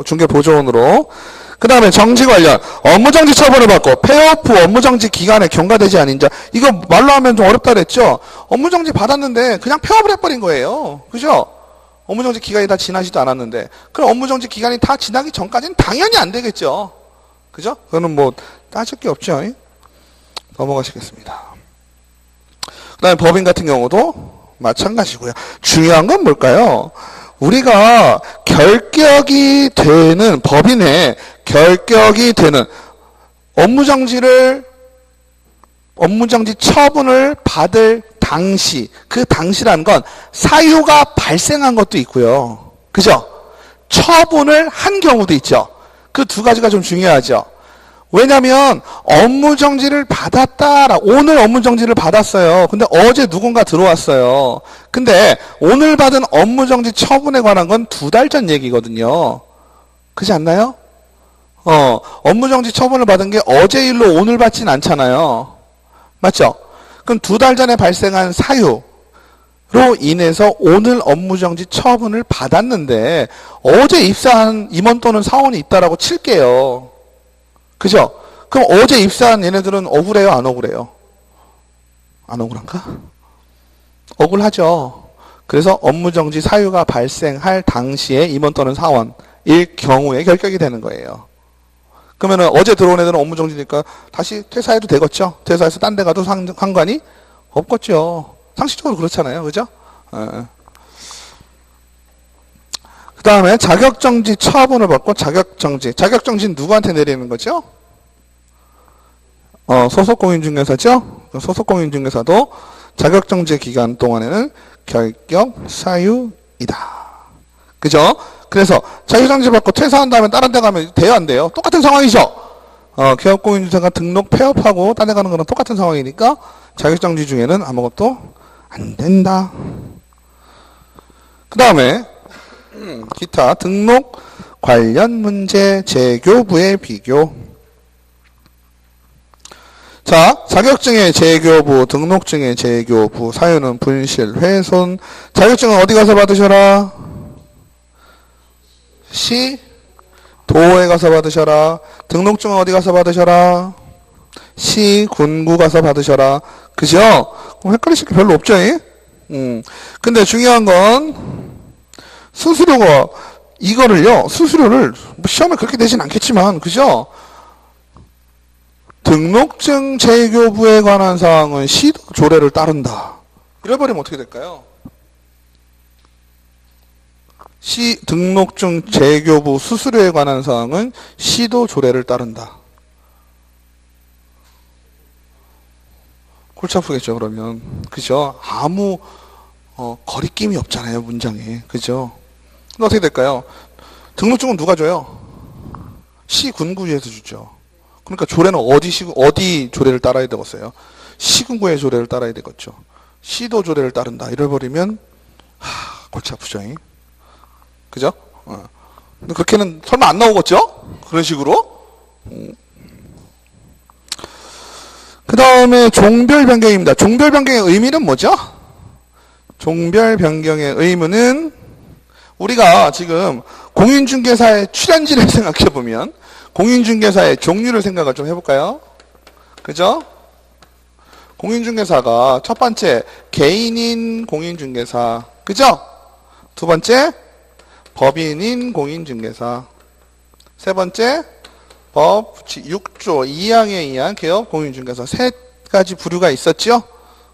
중개보조원으로. 그 다음에 정지 관련 업무정지 처분을 받고 폐업 후 업무정지 기간에 경과되지 않은 자. 이거 말로 하면 좀 어렵다 그랬죠? 업무정지 받았는데 그냥 폐업을 해버린 거예요. 그죠? 업무정지 기간이 다 지나지도 않았는데. 그럼 업무정지 기간이 다 지나기 전까지는 당연히 안 되겠죠. 그죠? 그거는 뭐 따질 게 없죠. 넘어가시겠습니다. 그 다음에 법인 같은 경우도 마찬가지고요. 중요한 건 뭘까요? 우리가 결격이 되는, 법인에 결격이 되는 업무정지 처분을 받을 당시, 그 당시라는 건 사유가 발생한 것도 있고요. 그죠? 처분을 한 경우도 있죠. 그 두 가지가 좀 중요하죠. 왜냐면 업무정지를 받았다. 오늘 업무정지를 받았어요. 근데 어제 누군가 들어왔어요. 근데 오늘 받은 업무정지 처분에 관한 건 2달 전 얘기거든요. 그렇지 않나요? 업무정지 처분을 받은 게 어제 일로 오늘 받진 않잖아요. 맞죠? 그럼 2달 전에 발생한 사유로 인해서 오늘 업무정지 처분을 받았는데 어제 입사한 임원 또는 사원이 있다라고 칠게요. 그죠? 그럼 어제 입사한 얘네들은 억울해요? 안 억울해요? 안 억울한가? 억울하죠. 그래서 업무정지 사유가 발생할 당시에 임원 또는 사원일 경우에 결격이 되는 거예요. 그러면 어제 들어온 애들은 업무정지니까 다시 퇴사해도 되겠죠? 퇴사해서 딴 데 가도 상관이 없겠죠. 상식적으로 그렇잖아요. 그죠? 그 다음에 자격정지 처분을 받고 자격정지는 누구한테 내리는 거죠? 소속공인중개사죠? 소속공인중개사도 자격정지 기간 동안에는 결격 사유이다. 그죠? 그래서 자격정지 받고 퇴사한 다음에 다른 데 가면 돼요, 안 돼요? 똑같은 상황이죠? 개업공인중개사가 등록 폐업하고 딴 데 가는 거랑 똑같은 상황이니까 자격정지 중에는 아무것도 안 된다. 그 다음에 기타 등록 관련 문제 재교부의 비교. 자, 자격증의 재교부, 등록증의 재교부, 사유는 분실, 훼손. 자격증은 어디 가서 받으셔라? 시, 도에 가서 받으셔라. 등록증은 어디 가서 받으셔라? 시, 군구 가서 받으셔라. 그죠? 그럼 헷갈리실 게 별로 없죠? 근데 중요한 건 수수료가 이거를요. 수수료를 시험에 그렇게 되진 않겠지만 그죠? 등록증 재교부에 관한 사항은 시도 조례를 따른다. 이래버리면 어떻게 될까요? 등록증 재교부 수수료에 관한 사항은 시도 조례를 따른다. 골치 아프겠죠, 그러면. 그죠? 아무, 거리낌이 없잖아요, 문장에. 그죠? 그럼 어떻게 될까요? 등록증은 누가 줘요? 시군구에서 주죠. 그러니까 조례는 어디 조례를 따라야 되겠어요? 시군구의 조례를 따라야 되겠죠. 시도 조례를 따른다. 이래버리면, 골치 아프죠, 그죠? 근데 그렇게는 설마 안 나오겠죠? 그런 식으로? 그 다음에 종별 변경입니다. 종별 변경의 의미는 뭐죠? 종별 변경의 의무는 우리가 지금 공인중개사의 출연지를 생각해보면 공인중개사의 종류를 생각을 좀 해볼까요? 그죠? 공인중개사가 첫 번째 개인인 공인중개사, 그죠? 두 번째 법인인 공인중개사, 세 번째 법 6조 2항에 의한 개업 공인중개사, 세 가지 부류가 있었죠?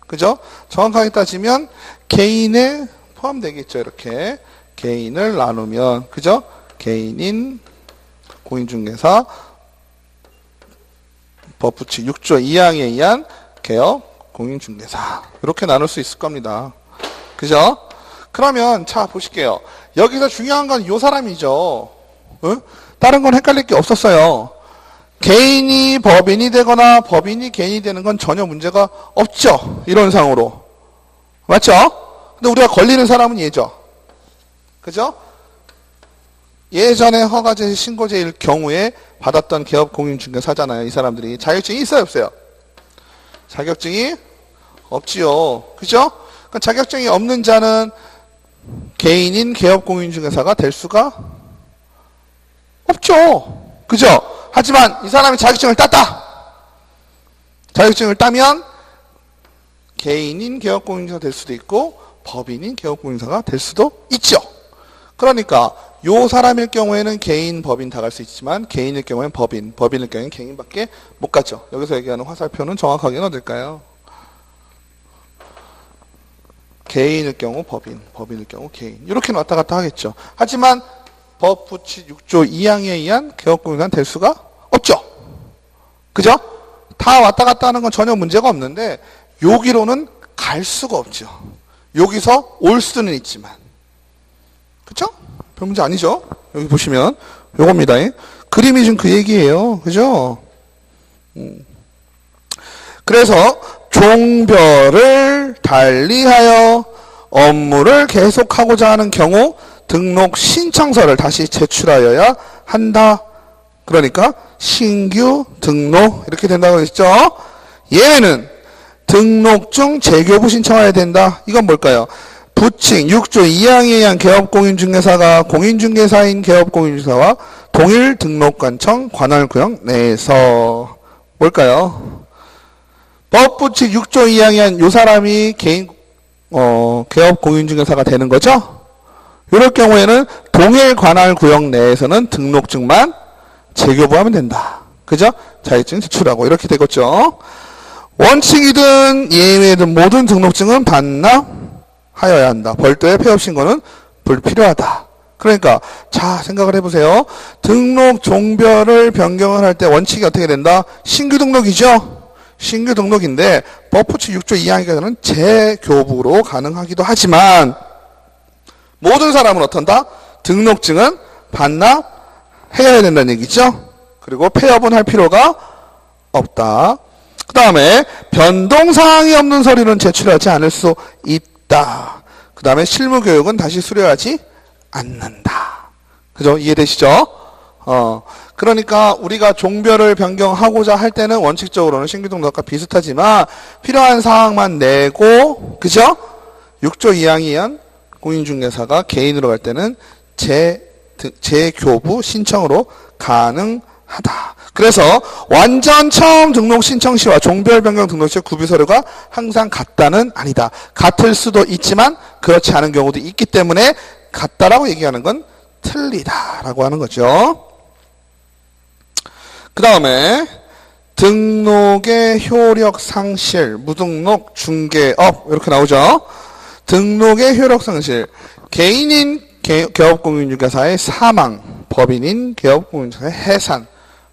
그죠? 정확하게 따지면 개인에 포함되겠죠. 이렇게 개인을 나누면 그죠? 개인인 공인중개사, 법부칙 6조 2항에 의한 개업 공인중개사, 이렇게 나눌 수 있을 겁니다. 그죠? 그러면 자 보실게요. 여기서 중요한 건 이 사람이죠. 응? 다른 건 헷갈릴 게 없었어요. 개인이 법인이 되거나 법인이 개인이 되는 건 전혀 문제가 없죠. 이론상으로. 맞죠? 근데 우리가 걸리는 사람은 얘죠. 그죠? 예전에 허가제 신고제일 경우에 받았던 개업 공인중개사잖아요. 이 사람들이. 자격증이 있어요, 없어요? 자격증이 없지요. 그죠? 그러니까 자격증이 없는 자는 개인인 개업 공인중개사가 될 수가 없죠. 그죠? 하지만 이 사람이 자격증을 땄다. 자격증을 따면 개인인 개업 공인중개사가 될 수도 있고 법인인 개업 공인중개사가 될 수도 있죠. 그러니까 요 사람일 경우에는 개인, 법인 다 갈 수 있지만 개인일 경우에는 법인, 법인일 경우에는 개인밖에 못 가죠. 여기서 얘기하는 화살표는 정확하게는 어딜까요? 개인일 경우 법인, 법인일 경우 개인. 이렇게 왔다 갔다 하겠죠. 하지만 법 부칙 6조 2항에 의한 개업공인중개사는 될 수가 없죠. 그죠? 다 왔다 갔다 하는 건 전혀 문제가 없는데 여기로는 갈 수가 없죠. 여기서 올 수는 있지만. 그쵸? 별 문제 아니죠? 여기 보시면 요겁니다. 그림이 지금 그 얘기예요. 그죠? 그래서 종별을 달리하여 업무를 계속하고자 하는 경우 등록 신청서를 다시 제출하여야 한다. 그러니까 신규 등록 이렇게 된다고 했죠. 얘는 등록증 재교부 신청해야 된다. 이건 뭘까요? 부칙 6조 2항에 의한 개업공인중개사가 공인중개사인 개업공인중개사와 동일 등록관청 관할구역 내에서 뭘까요? 법부칙 6조 2항에 의한 요 사람이 개인 개업공인중개사가 되는 거죠. 이럴 경우에는 동일 관할구역 내에서는 등록증만 재교부하면 된다. 그죠? 자격증 제출하고 이렇게 되겠죠. 원칙이든 예외든 모든 등록증은 반납하여야 한다. 별도의 폐업신고는 불필요하다. 그러니까 자 생각을 해보세요. 등록 종별을 변경을 할 때 원칙이 어떻게 된다? 신규 등록이죠. 신규 등록인데 법부칙 6조 2항에서는 재교부로 가능하기도 하지만 모든 사람은 어떤다? 등록증은 반납해야 된다는 얘기죠. 그리고 폐업은 할 필요가 없다. 그 다음에 변동사항이 없는 서류는 제출하지 않을 수 있다. 그 다음에 실무교육은 다시 수료하지 않는다. 그죠? 이해되시죠? 그러니까 우리가 종별을 변경하고자 할 때는 원칙적으로는 신규등록과 비슷하지만 필요한 사항만 내고, 그죠? 6조 2항 공인중개사가 개인으로 갈 때는 재교부 신청으로 가능하다. 그래서 완전 처음 등록 신청 시와 종별 변경 등록 시의 구비 서류가 항상 같다는 아니다. 같을 수도 있지만 그렇지 않은 경우도 있기 때문에 같다라고 얘기하는 건 틀리다라고 하는 거죠. 그 다음에 등록의 효력 상실, 무등록, 중개업 이렇게 나오죠. 등록의 효력 상실, 개인인 개업공인중개사의 사망, 법인인 개업공인중개사의 해산,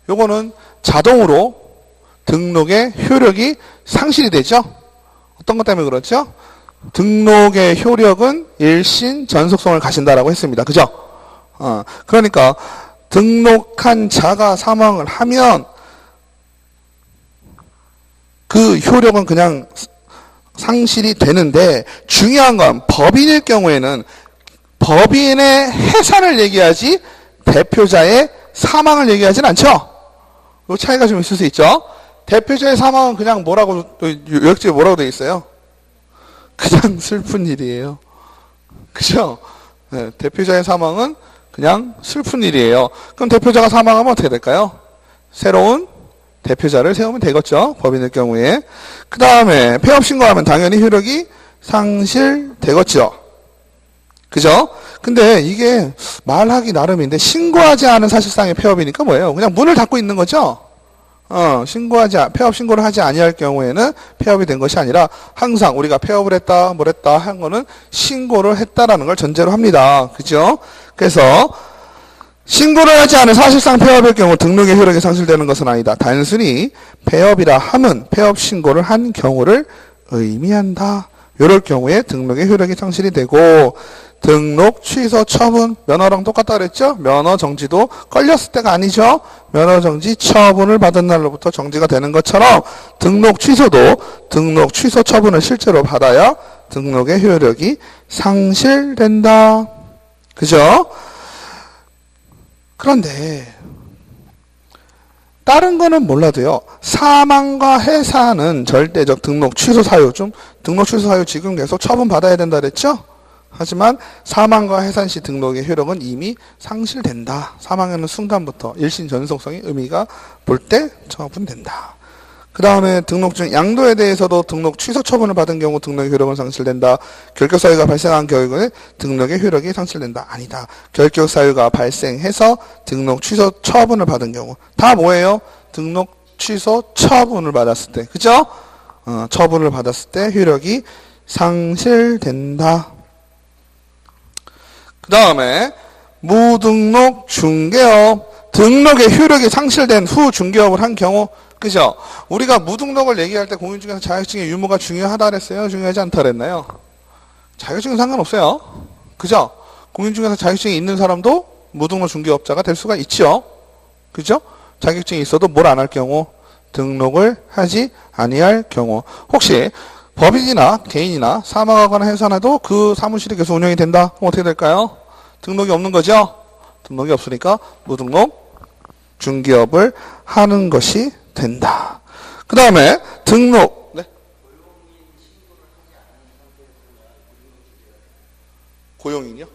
요거는 자동으로 등록의 효력이 상실이 되죠. 어떤 것 때문에 그렇죠? 등록의 효력은 일신 전속성을 가진다라고 했습니다. 그죠? 그러니까 등록한 자가 사망을 하면 그 효력은 그냥 상실이 되는데, 중요한 건 법인일 경우에는 법인의 해산을 얘기하지 대표자의 사망을 얘기하진 않죠. 이 차이가 좀 있을 수 있죠. 대표자의 사망은 그냥 뭐라고, 요약집에 뭐라고 되어 있어요? 그냥 슬픈 일이에요. 그죠? 네, 대표자의 사망은 그냥 슬픈 일이에요. 그럼 대표자가 사망하면 어떻게 될까요? 새로운 대표자를 세우면 되겠죠. 법인의 경우에. 그 다음에 폐업 신고하면 당연히 효력이 상실되겠죠. 그죠? 근데 이게 말하기 나름인데 신고하지 않은 사실상의 폐업이니까 뭐예요? 그냥 문을 닫고 있는 거죠. 폐업 신고를 하지 아니할 경우에는 폐업이 된 것이 아니라 항상 우리가 폐업을 했다, 뭘 했다 한 거는 신고를 했다라는 걸 전제로 합니다. 그죠? 그래서 신고를 하지 않은 사실상 폐업일 경우 등록의 효력이 상실되는 것은 아니다. 단순히 폐업이라 함은 폐업 신고를 한 경우를 의미한다. 이럴 경우에 등록의 효력이 상실이 되고, 등록 취소 처분, 면허랑 똑같다 그랬죠? 면허 정지도 걸렸을 때가 아니죠. 면허 정지 처분을 받은 날로부터 정지가 되는 것처럼 등록 취소도 등록 취소 처분을 실제로 받아야 등록의 효력이 상실된다. 그죠? 그런데 다른 거는 몰라도요, 사망과 해산은 절대적 등록 취소 사유, 등록 취소 사유 지금 계속 처분 받아야 된다 그랬죠? 하지만 사망과 해산 시 등록의 효력은 이미 상실된다. 사망하는 순간부터 일신 전속성의 의미가 볼 때 처분된다. 그 다음에 등록 중 양도에 대해서도 등록 취소 처분을 받은 경우 등록의 효력은 상실된다. 결격 사유가 발생한 경우에 등록의 효력이 상실된다. 아니다. 결격 사유가 발생해서 등록 취소 처분을 받은 경우 다 뭐예요? 등록 취소 처분을 받았을 때, 그죠? 처분을 받았을 때 효력이 상실된다. 그 다음에 무등록 중개업, 등록의 효력이 상실된 후 중개업을 한 경우, 그죠? 우리가 무등록을 얘기할 때 공인중개사 자격증의 유무가 중요하다 그랬어요? 중요하지 않다 그랬나요? 자격증은 상관없어요. 그죠? 공인중개사 자격증이 있는 사람도 무등록 중개업자가 될 수가 있죠. 그죠? 자격증이 있어도 뭘 안 할 경우, 등록을 하지 아니할 경우. 혹시 법인이나 개인이나 사망하거나 해산해도 그 사무실이 계속 운영이 된다. 그럼 어떻게 될까요? 등록이 없는 거죠? 등록이 없으니까 무등록 중개업을 하는 것이 된다. 그 다음에 등록, 네? 고용인이요?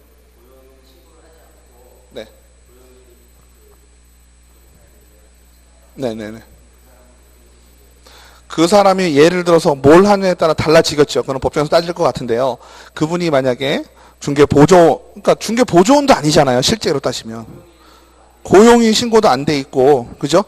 네. 네네네. 그 사람이 예를 들어서 뭘 하느냐에 따라 달라지겠죠. 그건 법정에서 따질 것 같은데요. 그분이 만약에 그러니까 중개보조원도 아니잖아요. 실제로 따지면. 고용인 신고도 안 돼 있고, 그죠?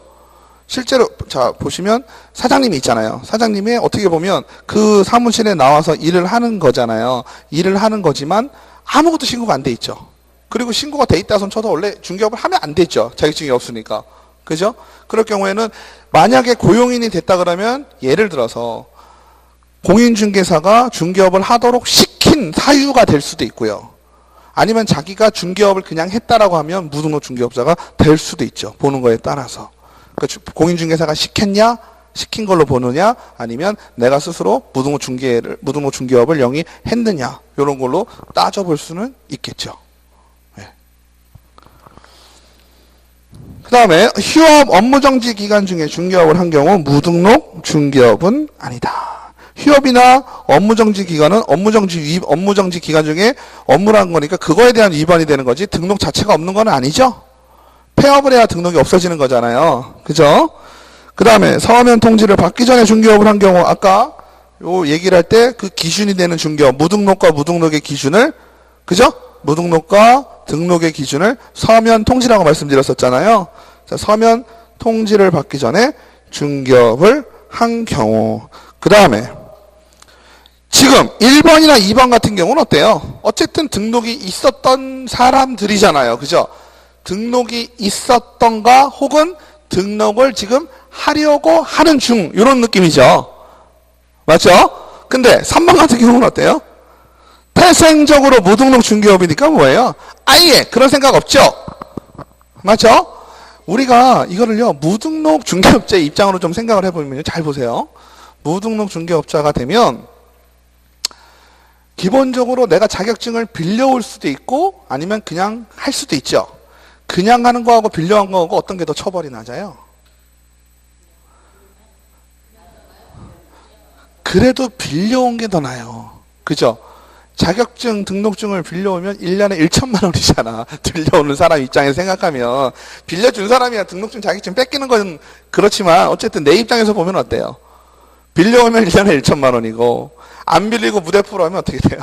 실제로, 자, 보시면 사장님이 있잖아요. 사장님이 어떻게 보면 그 사무실에 나와서 일을 하는 거잖아요. 일을 하는 거지만 아무것도 신고가 안 돼 있죠. 그리고 신고가 돼 있다 손 쳐도 원래 중개업을 하면 안 되죠. 자격증이 없으니까. 그죠? 그럴 경우에는 만약에 고용인이 됐다 그러면 예를 들어서 공인중개사가 중개업을 하도록 시킨 사유가 될 수도 있고요. 아니면 자기가 중개업을 그냥 했다라고 하면 무등록 중개업자가 될 수도 있죠. 보는 거에 따라서. 그러니까 공인중개사가 시켰냐? 시킨 걸로 보느냐? 아니면 내가 스스로 무등록 중개업을 영위했느냐? 이런 걸로 따져볼 수는 있겠죠. 네. 그 다음에 휴업 업무정지 기간 중에 중개업을 한 경우 무등록 중개업은 아니다. 휴업이나 업무정지 기간은 업무정지 기간 중에 업무를 한 거니까 그거에 대한 위반이 되는 거지 등록 자체가 없는 건 아니죠. 폐업을 해야 등록이 없어지는 거잖아요. 그죠? 그 다음에 서면 통지를 받기 전에 중개업을 한 경우 아까 요 얘기를 할 때 그 기준이 되는 중개업 무등록과 무등록의 기준을 그죠? 무등록과 등록의 기준을 서면 통지라고 말씀드렸었잖아요. 자, 서면 통지를 받기 전에 중개업을 한 경우 그 다음에 지금 1번이나 2번 같은 경우는 어때요? 어쨌든 등록이 있었던 사람들이잖아요. 그죠? 등록이 있었던가 혹은 등록을 지금 하려고 하는 중 이런 느낌이죠. 맞죠? 근데 3번 같은 경우는 어때요? 태생적으로 무등록 중개업이니까 뭐예요? 아예 그런 생각 없죠? 맞죠? 우리가 이거를요 무등록 중개업자의 입장으로 좀 생각을 해보면 잘 보세요. 무등록 중개업자가 되면 기본적으로 내가 자격증을 빌려올 수도 있고 아니면 그냥 할 수도 있죠. 그냥 하는 거하고 빌려한 거하고 어떤 게 더 처벌이 낮아요? 그래도 빌려온 게 더 나아요. 그죠? 자격증 등록증을 빌려오면 1년에 1천만 원이잖아. 빌려오는 사람 입장에서 생각하면 빌려준 사람이야 등록증 자격증 뺏기는 건 그렇지만 어쨌든 내 입장에서 보면 어때요? 빌려오면 1년에 1천만 원이고 안 빌리고 무대포로 하면 어떻게 돼요?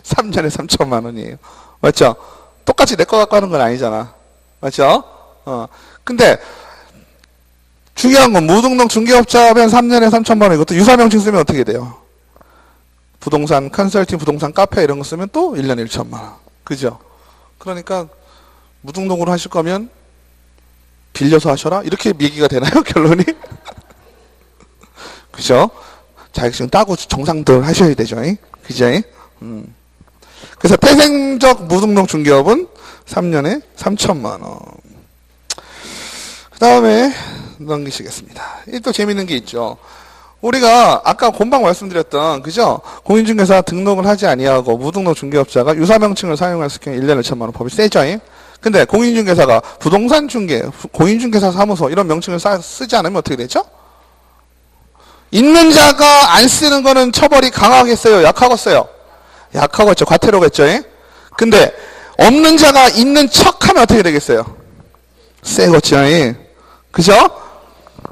3년에 3천만 원이에요. 맞죠? 똑같이 내 거 갖고 하는 건 아니잖아. 맞죠? 근데 중요한 건 무등록 중개업자면 3년에 3천만 원 이것도 유사명칭 쓰면 어떻게 돼요? 부동산 컨설팅, 부동산 카페 이런 거 쓰면 또 1년에 1천만 원. 그죠? 그러니까 무등록으로 하실 거면 빌려서 하셔라? 이렇게 얘기가 되나요? 결론이? 그죠? 자격증 따고 정상들 하셔야 되죠. 그죠? 그래서 태생적 무등록 중개업은 3년에 3천만 원. 그 다음에 넘기시겠습니다. 또 재밌는 게 있죠. 우리가 아까 본방 말씀드렸던 그죠? 공인중개사 등록을 하지 아니하고 무등록 중개업자가 유사명칭을 사용했을 경우 1년에 1천만 원 법이 세죠. 근데 공인중개사가 부동산 중개, 공인중개사 사무소 이런 명칭을 쓰지 않으면 어떻게 되죠? 있는 자가 안 쓰는 거는 처벌이 강하겠어요? 약하겠어요? 약하겠죠. 과태료겠죠. 근데 없는 자가 있는 척하면 어떻게 되겠어요? 세겠죠. 그죠?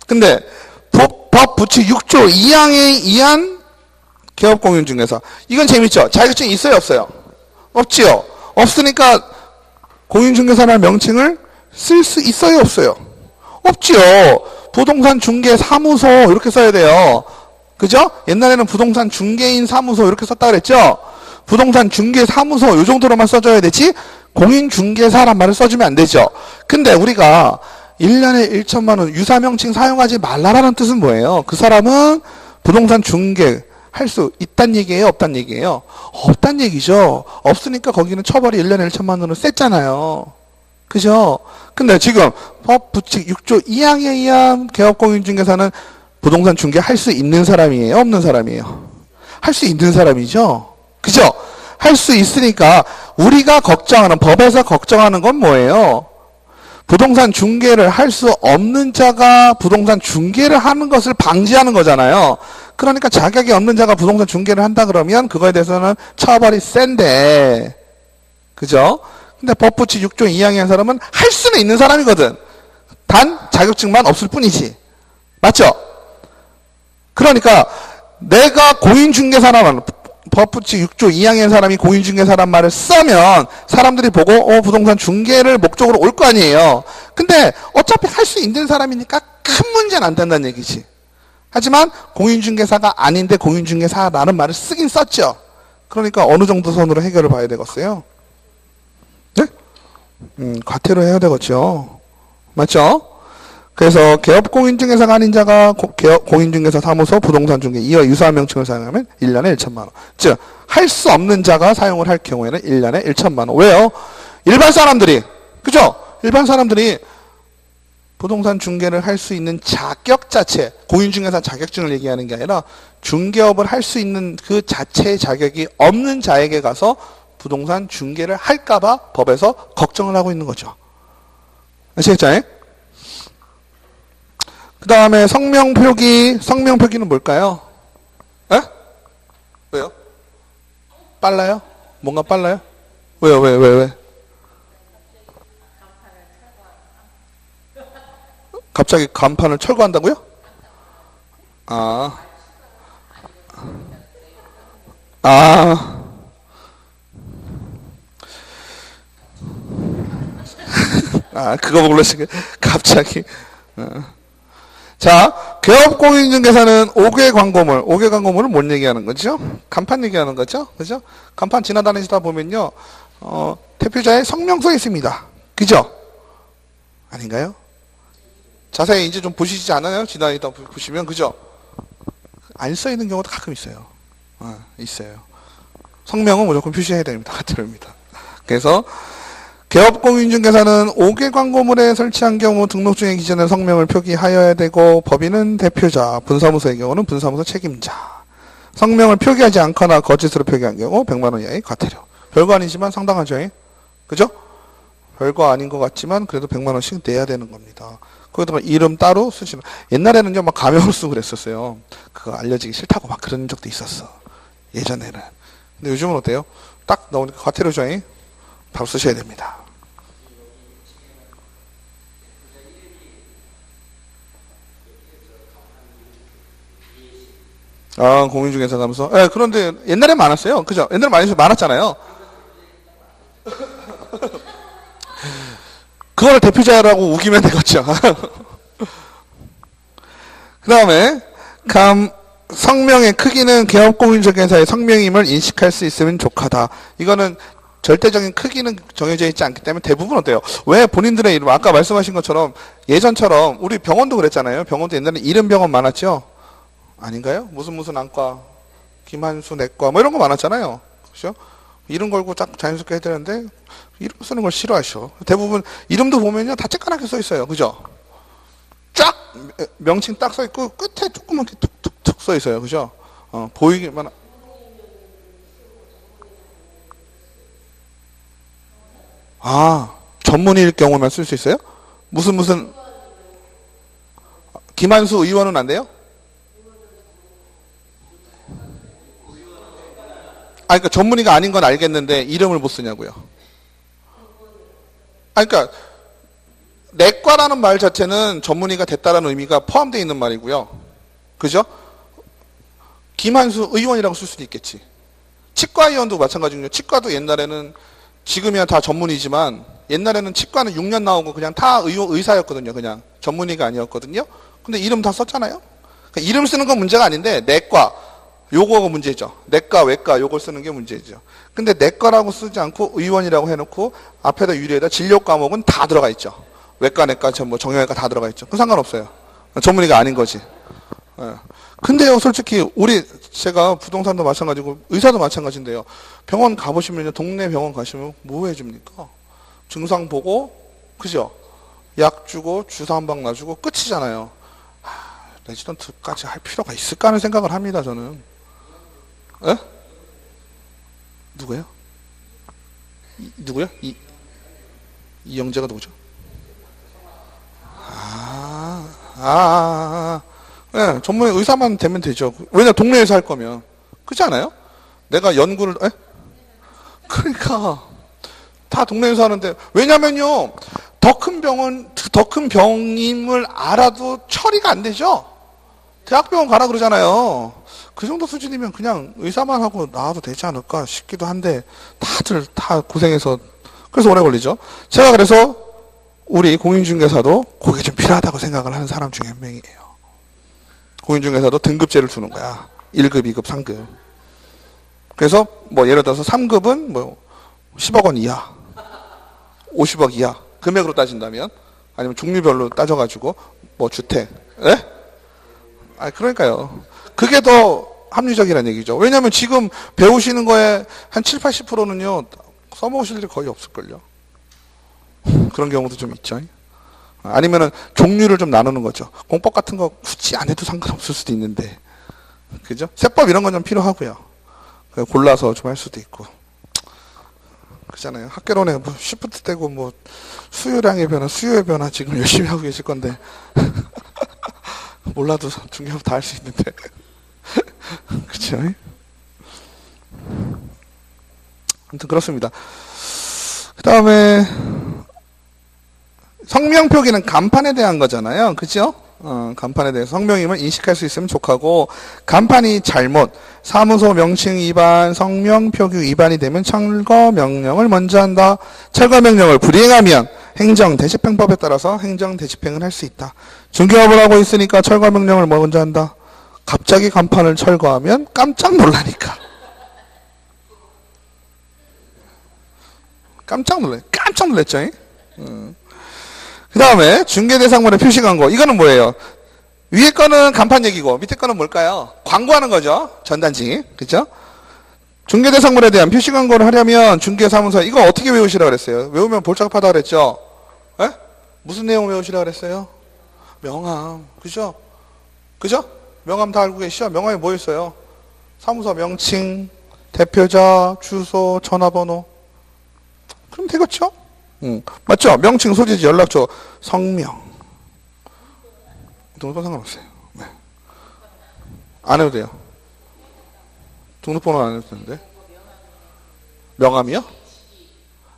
근데 법 부칙 6조 2항에 의한 개업공인중개사 이건 재밌죠? 자격증이 있어요? 없어요? 없지요? 없으니까 공인중개사라는 명칭을 쓸 수 있어요? 없어요? 없지요. 부동산 중개 사무소 이렇게 써야 돼요. 그죠? 옛날에는 부동산 중개인 사무소 이렇게 썼다 그랬죠? 부동산 중개 사무소 이 정도로만 써줘야 되지 공인중개사란 말을 써주면 안 되죠. 근데 우리가 1년에 1천만 원 유사명칭 사용하지 말라라는 뜻은 뭐예요? 그 사람은 부동산 중개 할 수 있단 얘기예요? 없단 얘기예요? 없단 얘기죠. 없으니까 거기는 처벌이 1년에 1천만 원을 셌잖아요. 그죠? 근데 지금 법 부칙 6조 2항에 의한 개업공인중개사는 부동산 중개 할 수 있는 사람이에요? 없는 사람이에요? 할 수 있는 사람이죠? 그죠? 할 수 있으니까 우리가 걱정하는 법에서 걱정하는 건 뭐예요? 부동산 중개를 할 수 없는 자가 부동산 중개를 하는 것을 방지하는 거잖아요. 그러니까 자격이 없는 자가 부동산 중개를 한다 그러면 그거에 대해서는 처벌이 센데 그죠? 근데 법부칙 6조 2항의 한 사람은 할 수는 있는 사람이거든. 단 자격증만 없을 뿐이지. 맞죠? 그러니까 내가 공인중개사라는 법부칙 6조 2항의 사람이 공인중개사란 말을 쓰면 사람들이 보고 부동산 중개를 목적으로 올 거 아니에요. 근데 어차피 할 수 있는 사람이니까 큰 문제는 안 된다는 얘기지. 하지만 공인중개사가 아닌데 공인중개사라는 말을 쓰긴 썼죠. 그러니까 어느 정도 선으로 해결을 봐야 되겠어요? 네? 과태료 해야 되겠죠. 맞죠? 그래서 개업공인중개사가 아닌 자가 공인중개사 사무소 부동산 중개 이와 유사한 명칭을 사용하면 1년에 1천만 원. 즉 할 수 없는 자가 사용을 할 경우에는 1년에 1천만 원. 왜요? 일반 사람들이 그죠? 일반 사람들이 부동산 중개를 할 수 있는 자격 자체 공인중개사 자격증을 얘기하는 게 아니라 중개업을 할 수 있는 그 자체의 자격이 없는 자에게 가서 부동산 중개를 할까 봐 법에서 걱정을 하고 있는 거죠. 아시겠죠? 그 다음에 성명 표기. 성명 표기는 뭘까요? 에? 왜요? 빨라요? 뭔가 빨라요? 왜요? 왜? 갑자기 간판을 철거한다고요? 아. 그거 보고 지금 갑자기. 자, 개업공인중개사는 5개 광고물. 5개 광고물은 뭔 얘기하는 거죠? 간판 얘기하는 거죠? 그죠? 간판 지나다니시다 보면요, 대표자의 성명서 있습니다. 그죠? 아닌가요? 자세히 이제 좀 보시지 않아요? 지나다니다 보시면, 그죠? 안 써 있는 경우도 가끔 있어요. 있어요. 성명은 무조건 표시해야 됩니다. 같습니다. 그래서, 개업공인중개사는 5개 광고물에 설치한 경우 등록증의 기재는 성명을 표기하여야 되고 법인은 대표자, 분사무소의 경우는 분사무소 책임자. 성명을 표기하지 않거나 거짓으로 표기한 경우 100만 원 이하의 과태료. 별거 아니지만 상당하죠. 그죠? 별거 아닌 것 같지만 그래도 100만 원씩 내야 되는 겁니다. 거기다가 이름 따로 쓰시는. 옛날에는요 막 가명을 쓰고 그랬었어요. 그거 알려지기 싫다고 막 그런 적도 있었어. 예전에는. 근데 요즘은 어때요? 딱 나오니까 과태료죠. 바로 쓰셔야 됩니다. 공인중개사사무소. 네, 그런데 옛날에 많았어요. 그죠? 옛날에 많았잖아요. 그거를 대표자라고 우기면 되겠죠. 그 다음에 성명의 크기는 개업공인중개사의 성명임을 인식할 수 있으면 족하다. 이거는 절대적인 크기는 정해져 있지 않기 때문에 대부분 어때요? 왜 본인들의 이름, 아까 말씀하신 것처럼 예전처럼 우리 병원도 그랬잖아요. 병원도 옛날에 이름 병원 많았죠? 아닌가요? 무슨 안과, 김한수 내과 뭐 이런 거 많았잖아요. 그죠? 이름 걸고 딱 자연스럽게 해야 되는데 이름 쓰는 걸 싫어하셔. 대부분 이름도 보면요 다 쬐까맣게 써 있어요. 그죠? 쫙 명칭 딱 써 있고 끝에 조그맣게 툭툭툭 써 있어요. 그죠? 보이기만. 전문의일 경우만 쓸 수 있어요? 무슨 김한수 의원은 안 돼요? 그러니까 전문의가 아닌 건 알겠는데 이름을 못 쓰냐고요. 그러니까 내과라는 말 자체는 전문의가 됐다라는 의미가 포함되어 있는 말이고요. 그죠? 김한수 의원이라고 쓸 수도 있겠지. 치과 의원도 마찬가지군요. 치과도 옛날에는 지금이야 다 전문의지만 옛날에는 치과는 6년 나오고 그냥 다 의사였거든요. 그냥 전문의가 아니었거든요. 근데 이름 다 썼잖아요. 그러니까 이름 쓰는 건 문제가 아닌데 내과 요거가 문제죠. 내과, 외과 요걸 쓰는 게 문제죠. 근데 내과라고 쓰지 않고 의원이라고 해놓고 앞에다 유리에다 진료 과목은 다 들어가 있죠. 외과, 내과, 뭐 정형외과 다 들어가 있죠. 그 상관없어요. 전문의가 아닌 거지. 근데요, 솔직히 제가 부동산도 마찬가지고 의사도 마찬가지인데요. 병원 가보시면요, 동네 병원 가시면 뭐 해줍니까? 증상 보고, 그죠? 약 주고 주사 한 방 놔주고 끝이잖아요. 레지던트까지 할 필요가 있을까 하는 생각을 합니다, 저는. 에? 누구요? 누구요? 이영재가 누구죠? 네, 전문의 의사만 되면 되죠. 왜냐, 동네에서 할 거면. 그렇지 않아요? 내가 연구를, 그러니까. 다 동네에서 하는데. 왜냐면요, 더 큰 병임을 알아도 처리가 안 되죠? 대학병원 가라 그러잖아요. 그 정도 수준이면 그냥 의사만 하고 나와도 되지 않을까 싶기도 한데, 다들 다 고생해서, 그래서 오래 걸리죠. 제가 그래서 우리 공인중개사도 그게 좀 필요하다고 생각을 하는 사람 중에 한 명이에요. 공인중개사도 등급제를 주는 거야. 1급, 2급, 3급. 그래서 뭐 예를 들어서 3급은 뭐 10억 원 이하, 50억 이하 금액으로 따진다면, 아니면 종류별로 따져가지고 뭐 주택, 그러니까요. 그게 더 합리적이라는 얘기죠. 왜냐하면 지금 배우시는 거에 한 7, 80%는요 써먹으실 일이 거의 없을걸요. 그런 경우도 좀 있죠. 아니면은 종류를 좀 나누는 거죠. 공법 같은 거 굳이 안 해도 상관없을 수도 있는데, 그죠? 세법 이런 건 좀 필요하고요. 골라서 좀 할 수도 있고. 그잖아요. 학개론에 뭐 시프트 떼고 뭐 수요량의 변화, 수요의 변화 지금 열심히 하고 계실 건데 몰라도 중개업 다 할 수 있는데 그렇죠? 아무튼 그렇습니다. 그 다음에 성명 표기는 간판에 대한 거잖아요. 그죠? 간판에 대해서 성명임을 인식할 수 있으면 족하고, 간판이 잘못 사무소 명칭 위반, 성명 표기 위반이 되면 철거 명령을 먼저 한다. 철거 명령을 불이행하면 행정 대집행법에 따라서 행정 대집행을 할 수 있다. 중개업을 하고 있으니까 철거 명령을 먼저 한다. 갑자기 간판을 철거하면 깜짝 놀라니까. 깜짝 놀랐죠? 그 다음에 중개대상물의 표시광고. 이거는 뭐예요? 위에 거는 간판 얘기고 밑에 거는 뭘까요? 광고하는 거죠. 전단지. 그죠? 중개대상물에 대한 표시광고를 하려면 중개사무소, 이거 어떻게 외우시라고 그랬어요? 외우면 복잡하다고 그랬죠? 에? 무슨 내용 외우시라고 그랬어요? 명함. 그죠? 그죠? 명함 다 알고 계시죠? 명함에 뭐 있어요? 사무소 명칭, 대표자, 주소, 전화번호. 그럼 되겠죠? 맞죠? 명칭, 소재지, 연락처, 성명. 등록번호 상관없어요. 네. 안 해도 돼요. 등록번호는 안 해도 되는데. 명함이요?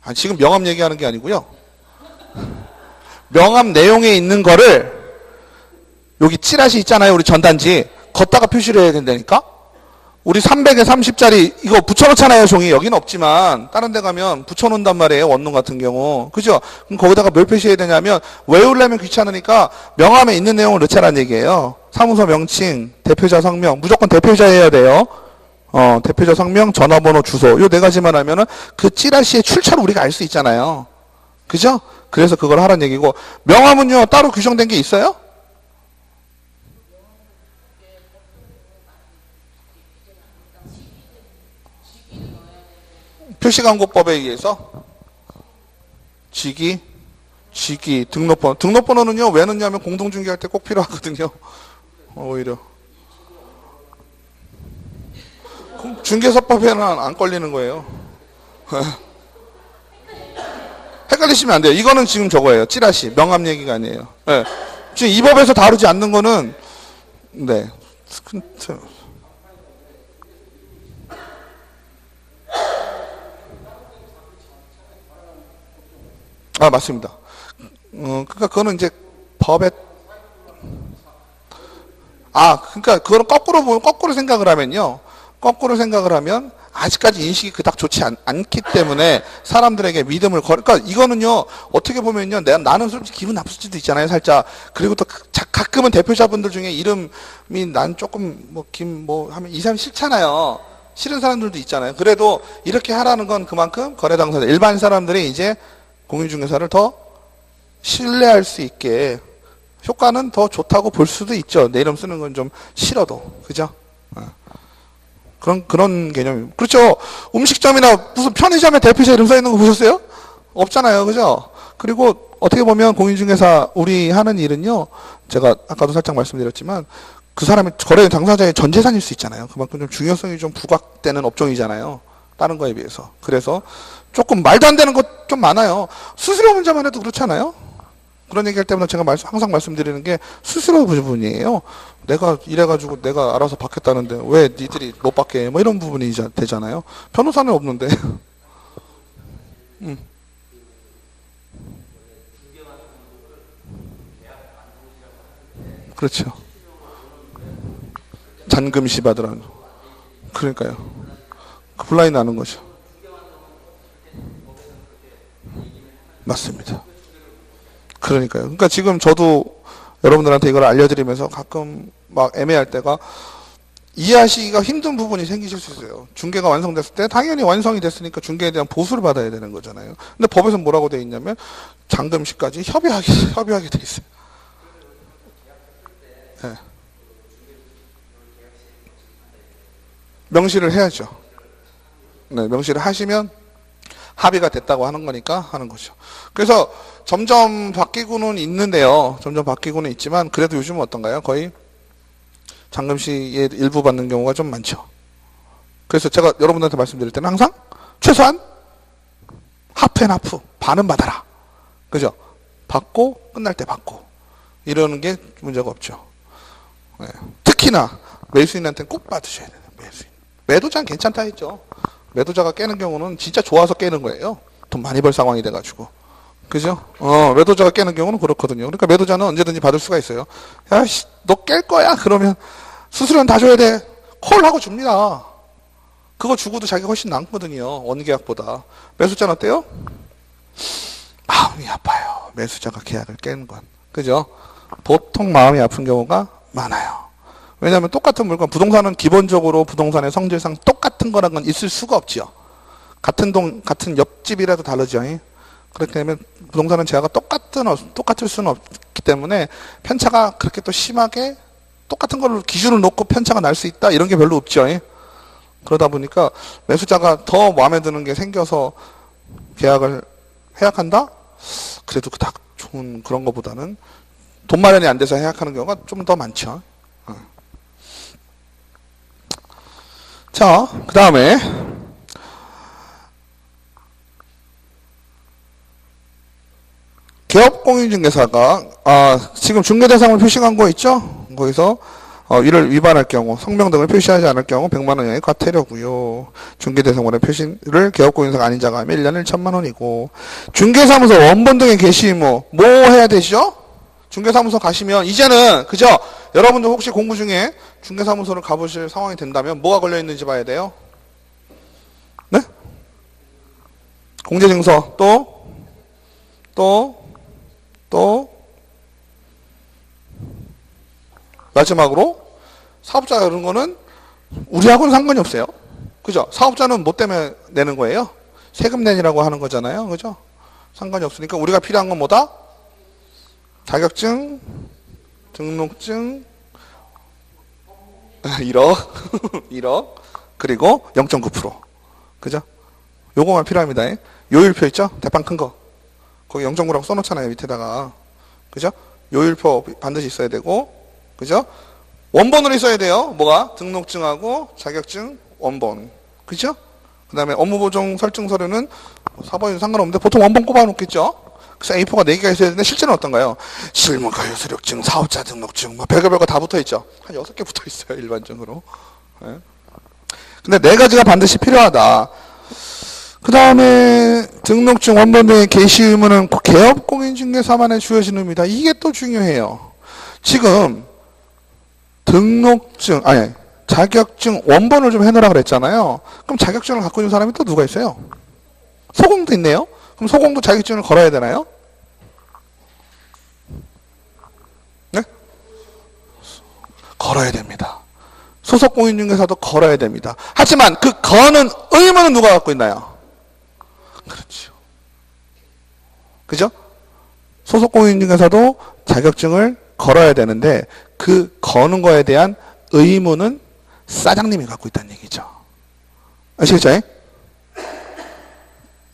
아니, 지금 명함 얘기하는 게 아니고요. 명함 내용에 있는 거를 여기 찌라시 있잖아요. 우리 전단지. 걷다가 표시를 해야 된다니까? 우리 300에 30짜리 이거 붙여놓잖아요. 종이. 여기는 없지만 다른 데 가면 붙여놓는단 말이에요. 원룸 같은 경우. 그죠? 그럼 거기다가 뭘 표시해야 되냐면 외우려면 귀찮으니까 명함에 있는 내용을 넣자라는 얘기예요. 사무소 명칭, 대표자 성명. 무조건 대표자 해야 돼요. 대표자 성명, 전화번호, 주소. 요 네 가지만 하면은 그 찌라시의 출처를 우리가 알 수 있잖아요. 그죠? 그래서 그걸 하라는 얘기고, 명함은요 따로 규정된 게 있어요? 표시광고법에 의해서 직위, 등록번호. 등록번호는요 왜 넣냐면 공동중개할 때 꼭 필요하거든요. 오히려 중개사법에는 안 걸리는 거예요. 헷갈리시면 안 돼요. 이거는 지금 저거예요. 찌라시, 명함 얘기가 아니에요. 네. 지금 이 법에서 다루지 않는 거는 네. 아, 맞습니다. 그러니까 그거는 이제 법에 그러니까 그거는 거꾸로 생각을 하면요. 거꾸로 생각을 하면 아직까지 인식이 그닥 좋지 않기 때문에 사람들에게 믿음을 그러니까 이거는요. 어떻게 보면요. 나는 솔직히 기분 나쁠 수도 있잖아요. 살짝. 그리고 또 가끔은 대표자분들 중에 이름이 난 조금 하면 이 사람 싫잖아요. 싫은 사람들도 있잖아요. 그래도 이렇게 하라는 건 그만큼 거래 당사자 일반 사람들이 이제 공인중개사를 더 신뢰할 수 있게 효과는 더 좋다고 볼 수도 있죠. 내 이름 쓰는 건 좀 싫어도. 그죠? 그런 개념입니다. 그렇죠. 음식점이나 무슨 편의점에 대표자 이름 써 있는 거 보셨어요? 없잖아요. 그죠? 그리고 어떻게 보면 공인중개사 우리 하는 일은요. 제가 아까도 살짝 말씀드렸지만 그 사람의 거래 당사자의 전 재산일 수 있잖아요. 그만큼 좀 중요성이 좀 부각되는 업종이잖아요. 다른 거에 비해서. 그래서 조금 말도 안 되는 것 좀 많아요. 수수료 문제만 해도 그렇잖아요. 그런 얘기할 때마다 제가 항상 말씀드리는 게 수수료 부분이에요. 내가 이래가지고 내가 알아서 받겠다는데 왜 니들이 못 받게 해? 뭐 이런 부분이 되잖아요. 변호사는 없는데. 그렇죠. 잔금시 받으라는. 그러니까요. 그 블라인 나는 거죠. 맞습니다. 그러니까요. 그러니까 지금 저도 여러분들한테 이걸 알려드리면서 가끔 막 애매할 때가 이해하시기가 힘든 부분이 생기실 수 있어요. 중개가 완성됐을 때 당연히 완성이 됐으니까 중개에 대한 보수를 받아야 되는 거잖아요. 근데 법에서 뭐라고 돼 있냐면 잔금시까지 협의하게 돼 있어요. 네. 명시를 해야죠. 네, 명시를 하시면 합의가 됐다고 하는 거니까 하는 거죠. 그래서 점점 바뀌고는 있는데요. 점점 바뀌고는 있지만 그래도 요즘은 어떤가요? 거의 잔금시에 일부 받는 경우가 좀 많죠. 그래서 제가 여러분들한테 말씀드릴 때는 항상 최소한 하프앤하프, 반은 받아라. 그죠? 받고 끝날 때 받고 이러는 게 문제가 없죠. 네. 특히나 매수인한테는 꼭 받으셔야 돼요. 매수인. 매도자는 괜찮다 했죠. 매도자가 깨는 경우는 진짜 좋아서 깨는 거예요. 돈 많이 벌 상황이 돼가지고. 그죠? 매도자가 깨는 경우는 그렇거든요. 그러니까 매도자는 언제든지 받을 수가 있어요. 야, 씨, 너 깰 거야? 그러면 수수료는 다 줘야 돼. 콜하고 줍니다. 그거 주고도 자기가 훨씬 남거든요. 원계약보다. 매수자는 어때요? 마음이 아파요. 매수자가 계약을 깨는 건. 그죠? 보통 마음이 아픈 경우가 많아요. 왜냐하면 똑같은 물건, 부동산은 기본적으로 부동산의 성질상 똑같은 거란 건 있을 수가 없죠. 같은 같은 옆집이라도 다르죠. 그렇게 되면 부동산은 제가 똑같을 수는 없기 때문에 편차가 그렇게 또 심하게 똑같은 걸로 기준을 놓고 편차가 날 수 있다 이런 게 별로 없죠. 그러다 보니까 매수자가 더 마음에 드는 게 생겨서 계약을 해약한다? 그래도 그닥 좋은 그런 것보다는 돈 마련이 안 돼서 해약하는 경우가 좀 더 많죠. 자, 그 다음에 개업공인중개사가 지금 중개대상을 표시한 거 있죠? 거기서 이를 위반할 경우 성명 등을 표시하지 않을 경우 100만 원 이하의 과태료고요. 중개대상물의 표시를 개업공인사가 아닌 자가 하면 1년에 1,000만 원이고 중개사무소 원본 등의 개시 의무 뭐 해야 되죠? 중개사무소 가시면 이제는 그죠? 여러분들 혹시 공부 중에 중개사무소를 가보실 상황이 된다면 뭐가 걸려있는지 봐야 돼요? 네? 공제증서 또 마지막으로 사업자 이런 거는 우리하고는 상관이 없어요. 그죠? 사업자는 뭐 때문에 내는 거예요? 세금 내니라고 하는 거잖아요. 그죠? 상관이 없으니까 우리가 필요한 건 뭐다? 자격증, 등록증, 1억, 그리고 0.9%. 그죠? 요거만 필요합니다. 요율표 있죠? 대빵 큰 거. 거기 0.9라고 써놓잖아요. 밑에다가. 그죠? 요율표 반드시 있어야 되고, 그죠? 원본으로 있어야 돼요. 뭐가? 등록증하고 자격증 원본. 그죠? 그 다음에 업무보정 설정 서류는 사본에도 상관없는데 보통 원본 꼽아놓겠죠? 그래서 A4가 4개가 있어야 되는데 실제는 어떤가요? 실무가요, 수력증, 사업자 등록증, 뭐 별거 다 붙어있죠? 한 6개 붙어있어요. 일반적으로. 네. 근데 4가지가 반드시 필요하다. 그 다음에 등록증 원본 등의 개시 의무는 개업공인중개사만에 주어지는 의무다. 이게 또 중요해요. 지금 등록증, 자격증 원본을 좀 해놓으라 그랬잖아요. 그럼 자격증을 갖고 있는 사람이 또 누가 있어요? 소공도 있네요. 그럼 소공도 자격증을 걸어야 되나요? 네? 걸어야 됩니다. 소속 공인중개사도 걸어야 됩니다. 하지만 그 거는 의무는 누가 갖고 있나요? 그렇죠. 그죠? 소속 공인중개사도 자격증을 걸어야 되는데 그 거는 거에 대한 의무는 사장님이 갖고 있다는 얘기죠. 아시겠죠?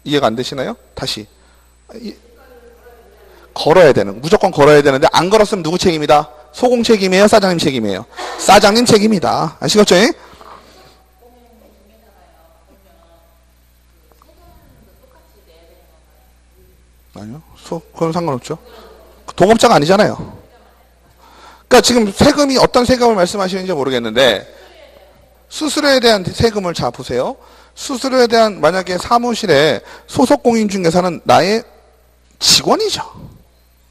이해가 안 되시나요? 다시. 걸어야 되는, 무조건 걸어야 되는데 안 걸었으면 누구 책임이다? 소공 책임이에요? 사장님 책임이에요? 사장님 책임이다. 아시겠죠? 아니요. 그건 상관없죠. 동업자가 아니잖아요. 그러니까 지금 세금이 어떤 세금을 말씀하시는지 모르겠는데 수수료에 대한 세금을 자 보세요. 수수료에 대한 만약에 사무실에 소속 공인중개사는 나의 직원이죠.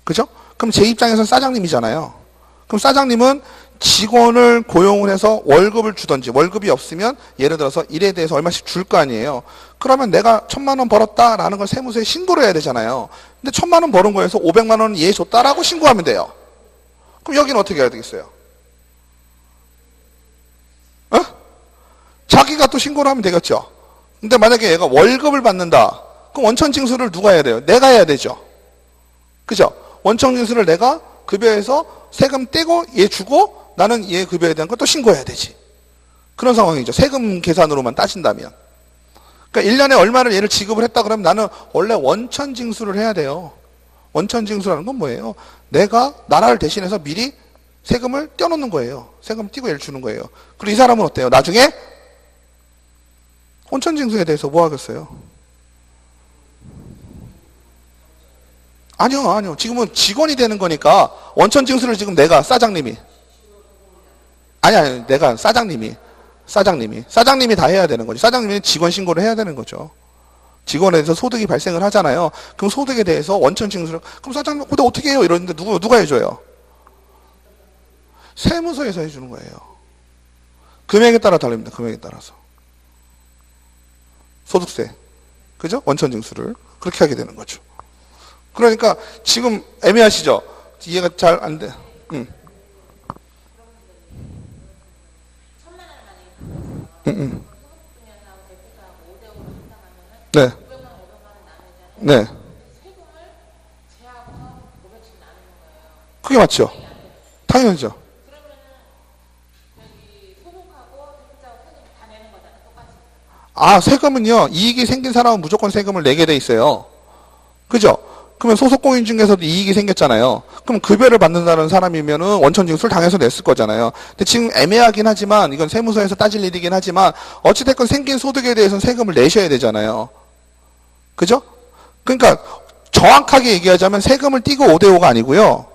그죠? 그럼 제 입장에서는 사장님이잖아요. 그럼 사장님은 직원을 고용을 해서 월급을 주던지 월급이 없으면 예를 들어서 일에 대해서 얼마씩 줄 거 아니에요. 그러면 내가 1,000만 원 벌었다라는 걸 세무서에 신고를 해야 되잖아요. 근데 1,000만 원 벌은 거에서 500만 원은 얘 줬다라고 신고하면 돼요. 그럼 여기는 어떻게 해야 되겠어요? 자기가 또 신고를 하면 되겠죠. 근데 만약에 얘가 월급을 받는다. 그럼 원천징수를 누가 해야 돼요? 내가 해야 되죠. 그죠? 원천징수를 내가 급여에서 세금 떼고 얘 주고 나는 얘 급여에 대한 것도 신고해야 되지. 그런 상황이죠. 세금 계산으로만 따진다면. 그러니까 1년에 얼마를 얘를 지급을 했다 그러면 나는 원래 원천징수를 해야 돼요. 원천징수라는 건 뭐예요? 내가 나라를 대신해서 미리 세금을 떼어놓는 거예요. 세금 떼고 얘를 주는 거예요. 그리고 이 사람은 어때요? 나중에 원천징수에 대해서 뭐 하겠어요? 아니요. 지금은 직원이 되는 거니까 원천 징수를 지금 내가 사장님이 아니 내가 사장님이 다 해야 되는 거죠. 사장님이 직원 신고를 해야 되는 거죠. 직원에 대해서 소득이 발생을 하잖아요. 그럼 소득에 대해서 원천 징수를 그럼 사장님 근데 어떻게 해요? 이러는데 누가 해줘요? 세무서에서 해주는 거예요. 금액에 따라 다릅니다. 금액에 따라서 소득세 그죠? 원천 징수를 그렇게 하게 되는 거죠. 그러니까 지금 애매하시죠? 이해가 잘 안 돼. 네. 네. 그게 맞죠? 당연하죠. 아, 세금은요, 이익이 생긴 사람은 무조건 세금을 내게 돼 있어요. 그죠? 그러면 소속공인 중에서도 이익이 생겼잖아요. 그럼 급여를 받는다는 사람이면은 원천징수를 당해서 냈을 거잖아요. 근데 지금 애매하긴 하지만, 이건 세무서에서 따질 일이긴 하지만, 어찌됐건 생긴 소득에 대해서는 세금을 내셔야 되잖아요. 그죠? 그러니까, 정확하게 얘기하자면 세금을 띄고 5대5가 아니고요.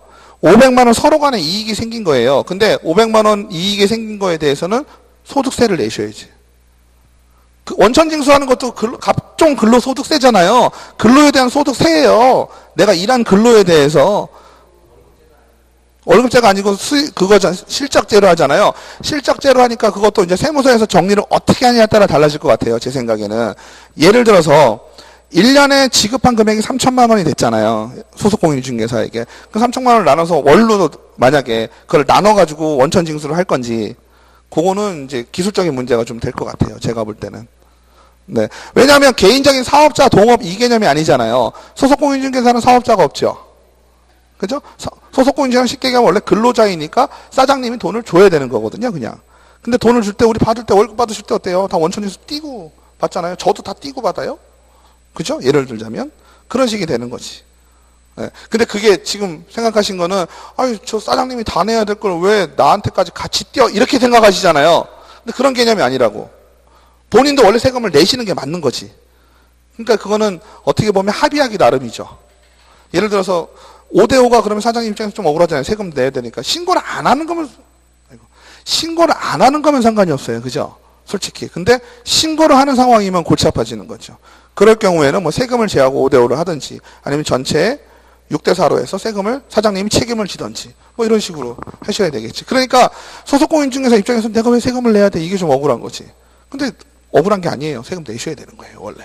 500만 원 서로 간에 이익이 생긴 거예요. 근데 500만 원 이익이 생긴 거에 대해서는 소득세를 내셔야지. 그 원천징수하는 것도 각종 근로소득세잖아요. 근로에 대한 소득세예요. 내가 일한 근로에 대해서 월급제가 아니고 실적제로 하잖아요. 실적제로 하니까 그것도 이제 세무서에서 정리를 어떻게 하냐에 따라 달라질 것 같아요. 제 생각에는 예를 들어서 1년에 지급한 금액이 3천만 원이 됐잖아요. 소속공인중개사에게. 그 3천만 원을 나눠서 월로 만약에 그걸 나눠가지고 원천징수를 할 건지 그거는 이제 기술적인 문제가 좀 될 것 같아요. 제가 볼 때는. 네. 왜냐하면 개인적인 사업자, 동업 이 개념이 아니잖아요. 소속공인중개사는 사업자가 없죠. 그죠? 소속공인중개사는 쉽게 얘기하면 원래 근로자이니까 사장님이 돈을 줘야 되는 거거든요. 그냥. 근데 돈을 줄 때 우리 받을 때 월급 받으실 때 어때요? 다 원천징수 띄고 받잖아요. 저도 다 띄고 받아요. 그죠? 예를 들자면 그런 식이 되는 거지. 네. 근데 그게 지금 생각하신 거는 아유 저 사장님이 다 내야 될 걸 왜 나한테까지 같이 띄어 이렇게 생각하시잖아요. 근데 그런 개념이 아니라고. 본인도 원래 세금을 내시는 게 맞는 거지. 그러니까 그거는 어떻게 보면 합의하기 나름이죠. 예를 들어서 5대5가 그러면 사장님 입장에서 좀 억울하잖아요. 세금 내야 되니까. 신고를 안 하는 거면 상관이 없어요. 그죠? 솔직히. 근데 신고를 하는 상황이면 골치 아파지는 거죠. 그럴 경우에는 뭐 세금을 제하고 5대5를 하든지 아니면 전체 6대4로 해서 세금을 사장님이 책임을 지든지 뭐 이런 식으로 하셔야 되겠지. 그러니까 소속공인중개사 입장에서 내가 왜 세금을 내야 돼? 이게 좀 억울한 거지. 근데 억울한 게 아니에요. 세금 내셔야 되는 거예요. 원래.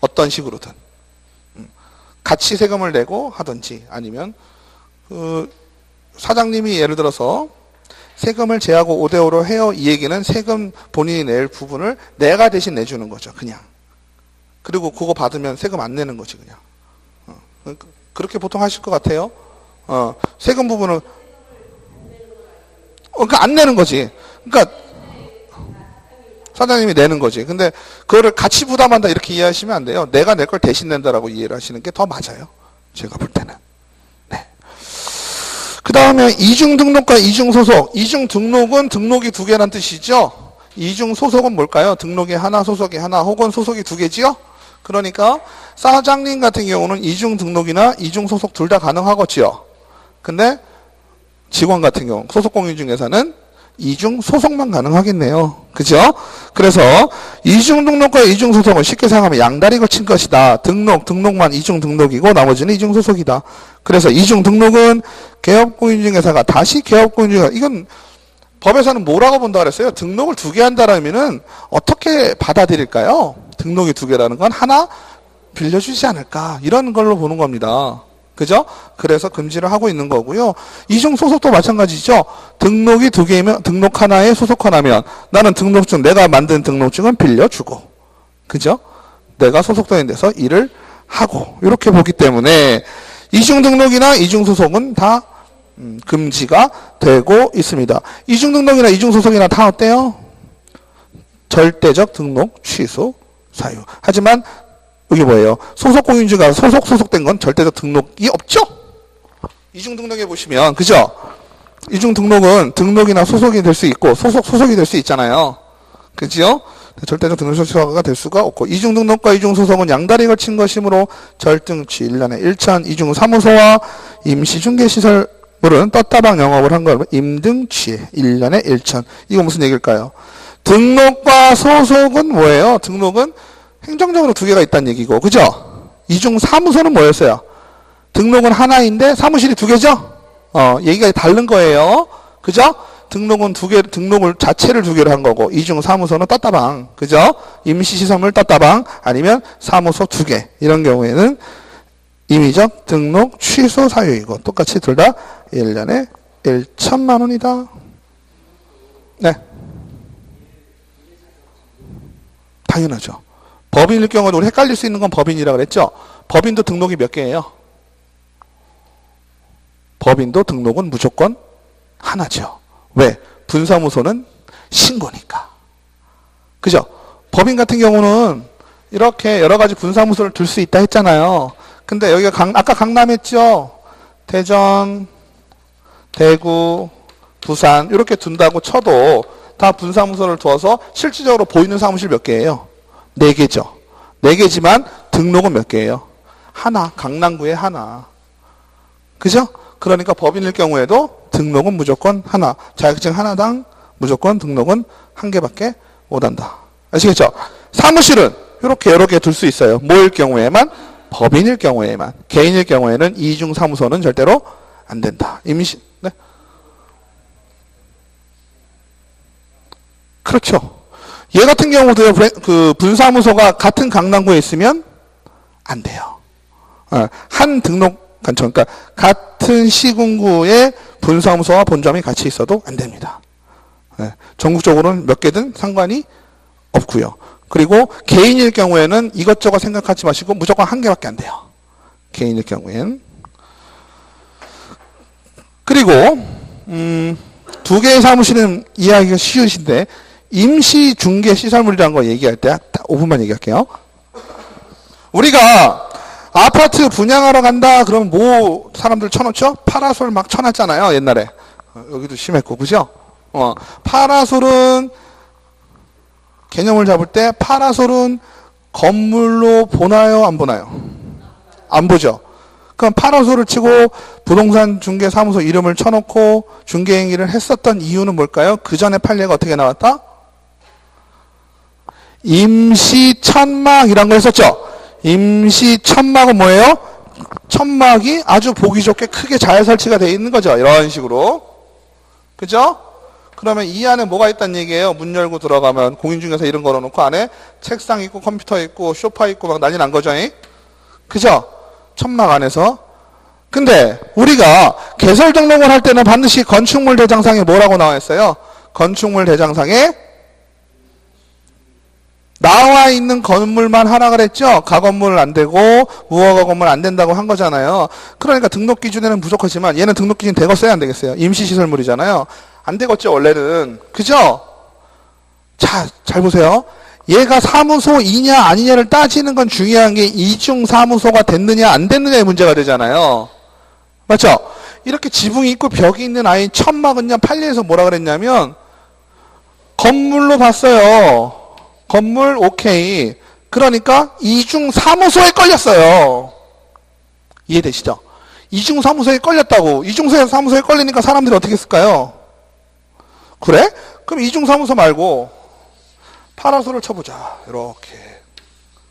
어떤 식으로든. 같이 세금을 내고 하든지 아니면 그 사장님이 예를 들어서 세금을 제하고 5대5로 해요. 이 얘기는 세금 본인이 낼 부분을 내가 대신 내주는 거죠. 그냥. 그리고 그거 받으면 세금 안 내는 거지 그냥. 그렇게 보통 하실 것 같아요. 세금 부분을 그러니까 안 내는 거지. 그러니까 사장님이 내는 거지. 근데 그거를 같이 부담한다 이렇게 이해하시면 안 돼요. 내가 낼 걸 대신 낸다라고 이해를 하시는 게 더 맞아요. 제가 볼 때는. 네. 그 다음에 이중등록과 이중소속. 이중등록은 등록이 두 개란 뜻이죠. 이중소속은 뭘까요? 등록이 하나, 소속이 하나, 혹은 소속이 두 개지요? 그러니까 사장님 같은 경우는 이중등록이나 이중소속 둘 다 가능하겠지요. 근데 직원 같은 경우, 소속공인중개사는 이중소속만 가능하겠네요. 그죠? 그래서 이중등록과 이중소속은 쉽게 생각하면 양다리 걸친 것이다. 등록만 이중등록이고 나머지는 이중소속이다. 그래서 이중등록은 개업공인중개사가 다시 개업공인중개사 이건 법에서는 뭐라고 본다 그랬어요? 등록을 두 개 한다라면은 어떻게 받아들일까요? 등록이 두 개라는 건 하나 빌려주지 않을까 이런 걸로 보는 겁니다. 그죠? 그래서 금지를 하고 있는 거고요. 이중 소속도 마찬가지죠. 등록이 두 개이면 등록 하나에 소속 하나면 나는 등록증 내가 만든 등록증은 빌려주고 그죠? 내가 소속된 데서 일을 하고 이렇게 보기 때문에 이중 등록이나 이중 소속은 다 금지가 되고 있습니다. 이중 등록이나 이중 소속이나 다 어때요? 절대적 등록 취소 사유. 하지만 이게 뭐예요? 소속공인주가 소속된 건 절대적 등록이 없죠? 이중등록에 보시면, 그죠? 이중등록은 등록이나 소속이 될 수 있고, 소속이 될 수 있잖아요. 그죠? 절대적 등록소유자가 될 수가 없고 이중등록과 이중소송은 양다리 걸친 것이므로 절등치 1년에 1천 이중사무소와 임시중개시설물은 떴다방 영업을 한 걸 임등취 1년에 1천. 이거 무슨 얘기일까요? 등록과 소속은 뭐예요? 등록은 행정적으로 두 개가 있다는 얘기고 그죠? 이중사무소는 뭐였어요? 등록은 하나인데 사무실이 두 개죠? 얘기가 다른 거예요. 그죠? 등록은 두 개, 등록을 자체를 두 개로 한 거고, 이중 사무소는 떴다방. 그죠? 임시시설물 떴다방, 아니면 사무소 두 개. 이런 경우에는 임의적 등록 취소 사유이고, 똑같이 둘 다 1년에 1천만 원이다. 네. 당연하죠. 법인일 경우도 우리 헷갈릴 수 있는 건 법인이라고 그랬죠? 법인도 등록이 몇 개예요? 법인도 등록은 무조건 하나죠. 왜? 분사무소는 신고니까. 그죠? 법인 같은 경우는 이렇게 여러 가지 분사무소를 둘 수 있다 했잖아요. 근데 여기가 아까 강남 했죠? 대전, 대구, 부산 이렇게 둔다고 쳐도 다 분사무소를 두어서 실질적으로 보이는 사무실 몇 개예요? 4개죠. 4개지만 등록은 몇 개예요? 하나. 강남구에 하나. 그죠? 그러니까 법인일 경우에도 등록은 무조건 하나. 자격증 하나당 무조건 등록은 한 개밖에 못한다. 아시겠죠? 사무실은 이렇게 여러 개 둘 수 있어요. 뭐일 경우에만? 법인일 경우에만. 개인일 경우에는 이중 사무소는 절대로 안 된다. 임시, 네? 그렇죠. 얘 같은 경우도 그 분사무소가 같은 강남구에 있으면 안 돼요. 한 등록 간청, 그러니까 같은 시군구에 분사무소와 본점이 같이 있어도 안 됩니다. 네, 전국적으로는 몇 개든 상관이 없고요. 그리고 개인일 경우에는 이것저것 생각하지 마시고 무조건 한 개밖에 안 돼요. 개인일 경우엔. 그리고 두 개의 사무실은 이해하기가 쉬우신데 임시중개시설물이라는 거 얘기할 때 5분만 얘기할게요. 우리가 아파트 분양하러 간다 그러면 뭐 사람들 쳐놓죠? 파라솔 막 쳐놨잖아요 옛날에. 여기도 심했고 그죠? 파라솔은 개념을 잡을 때 파라솔은 건물로 보나요 안 보나요? 안 보죠. 그럼 파라솔을 치고 부동산 중개사무소 이름을 쳐놓고 중개행위를 했었던 이유는 뭘까요? 그 전에 판례가 어떻게 나왔다? 임시천막이란 거 했었죠? 임시천막은 뭐예요? 천막이 아주 보기 좋게 크게 잘 설치가 되어 있는 거죠. 이런 식으로. 그죠? 그러면 이 안에 뭐가 있다는 얘기예요? 문 열고 들어가면 공인중개사 이름 걸어놓고 안에 책상 있고 컴퓨터 있고 소파 있고 막 난리 난 거죠. 그죠? 천막 안에서. 근데 우리가 개설 등록을 할 때는 반드시 건축물 대장상에 뭐라고 나와 있어요? 건축물 대장상에 나와 있는 건물만 하라 그랬죠? 가건물 안 되고 무허가 건물 안 된다고 한 거잖아요. 그러니까 등록 기준에는 부족하지만 얘는 등록 기준 되겠어요? 안 되겠어요? 임시시설물이잖아요. 안 되겠죠 원래는. 그죠? 자, 잘 보세요. 얘가 사무소이냐 아니냐를 따지는 건 중요한 게 이중 사무소가 됐느냐 안 됐느냐의 문제가 되잖아요. 맞죠? 이렇게 지붕이 있고 벽이 있는 아이 천막은요 판례에서 뭐라 그랬냐면 건물로 봤어요. 건물 오케이. 그러니까 이중 사무소에 걸렸어요. 이해되시죠? 이중 사무소에 걸렸다고. 이중 사무소에 걸리니까 사람들이 어떻게 했을까요? 그래? 그럼 이중 사무소 말고 파라솔을 쳐보자. 이렇게.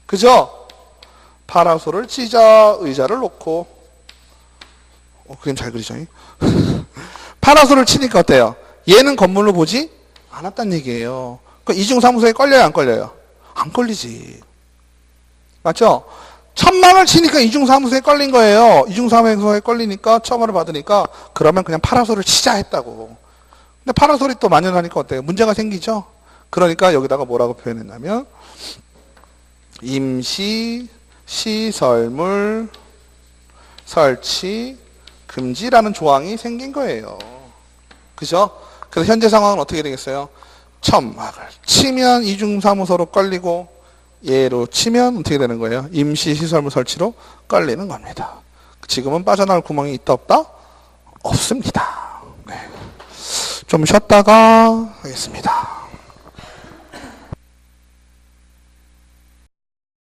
그죠? 파라솔을 치자. 의자를 놓고. 그림 잘 그리죠? 파라솔을 치니까 어때요? 얘는 건물로 보지 않았단 얘기예요. 이중 사무소에 걸려요, 안 걸려요? 안 걸리지. 맞죠? 천막을 치니까 이중 사무소에 걸린 거예요. 이중 사무소에 걸리니까 처벌을 받으니까 그러면 그냥 파라솔을 치자 했다고. 근데 파라솔이 또 만연하니까 어때요? 문제가 생기죠? 그러니까 여기다가 뭐라고 표현했냐면 임시 시설물 설치 금지라는 조항이 생긴 거예요. 그죠? 그래서 현재 상황은 어떻게 되겠어요? 천막을 치면 이중사무소로 걸리고 얘로 치면 어떻게 되는 거예요? 임시시설물 설치로 걸리는 겁니다. 지금은 빠져나올 구멍이 있다 없다? 없습니다. 네. 좀 쉬었다가 하겠습니다.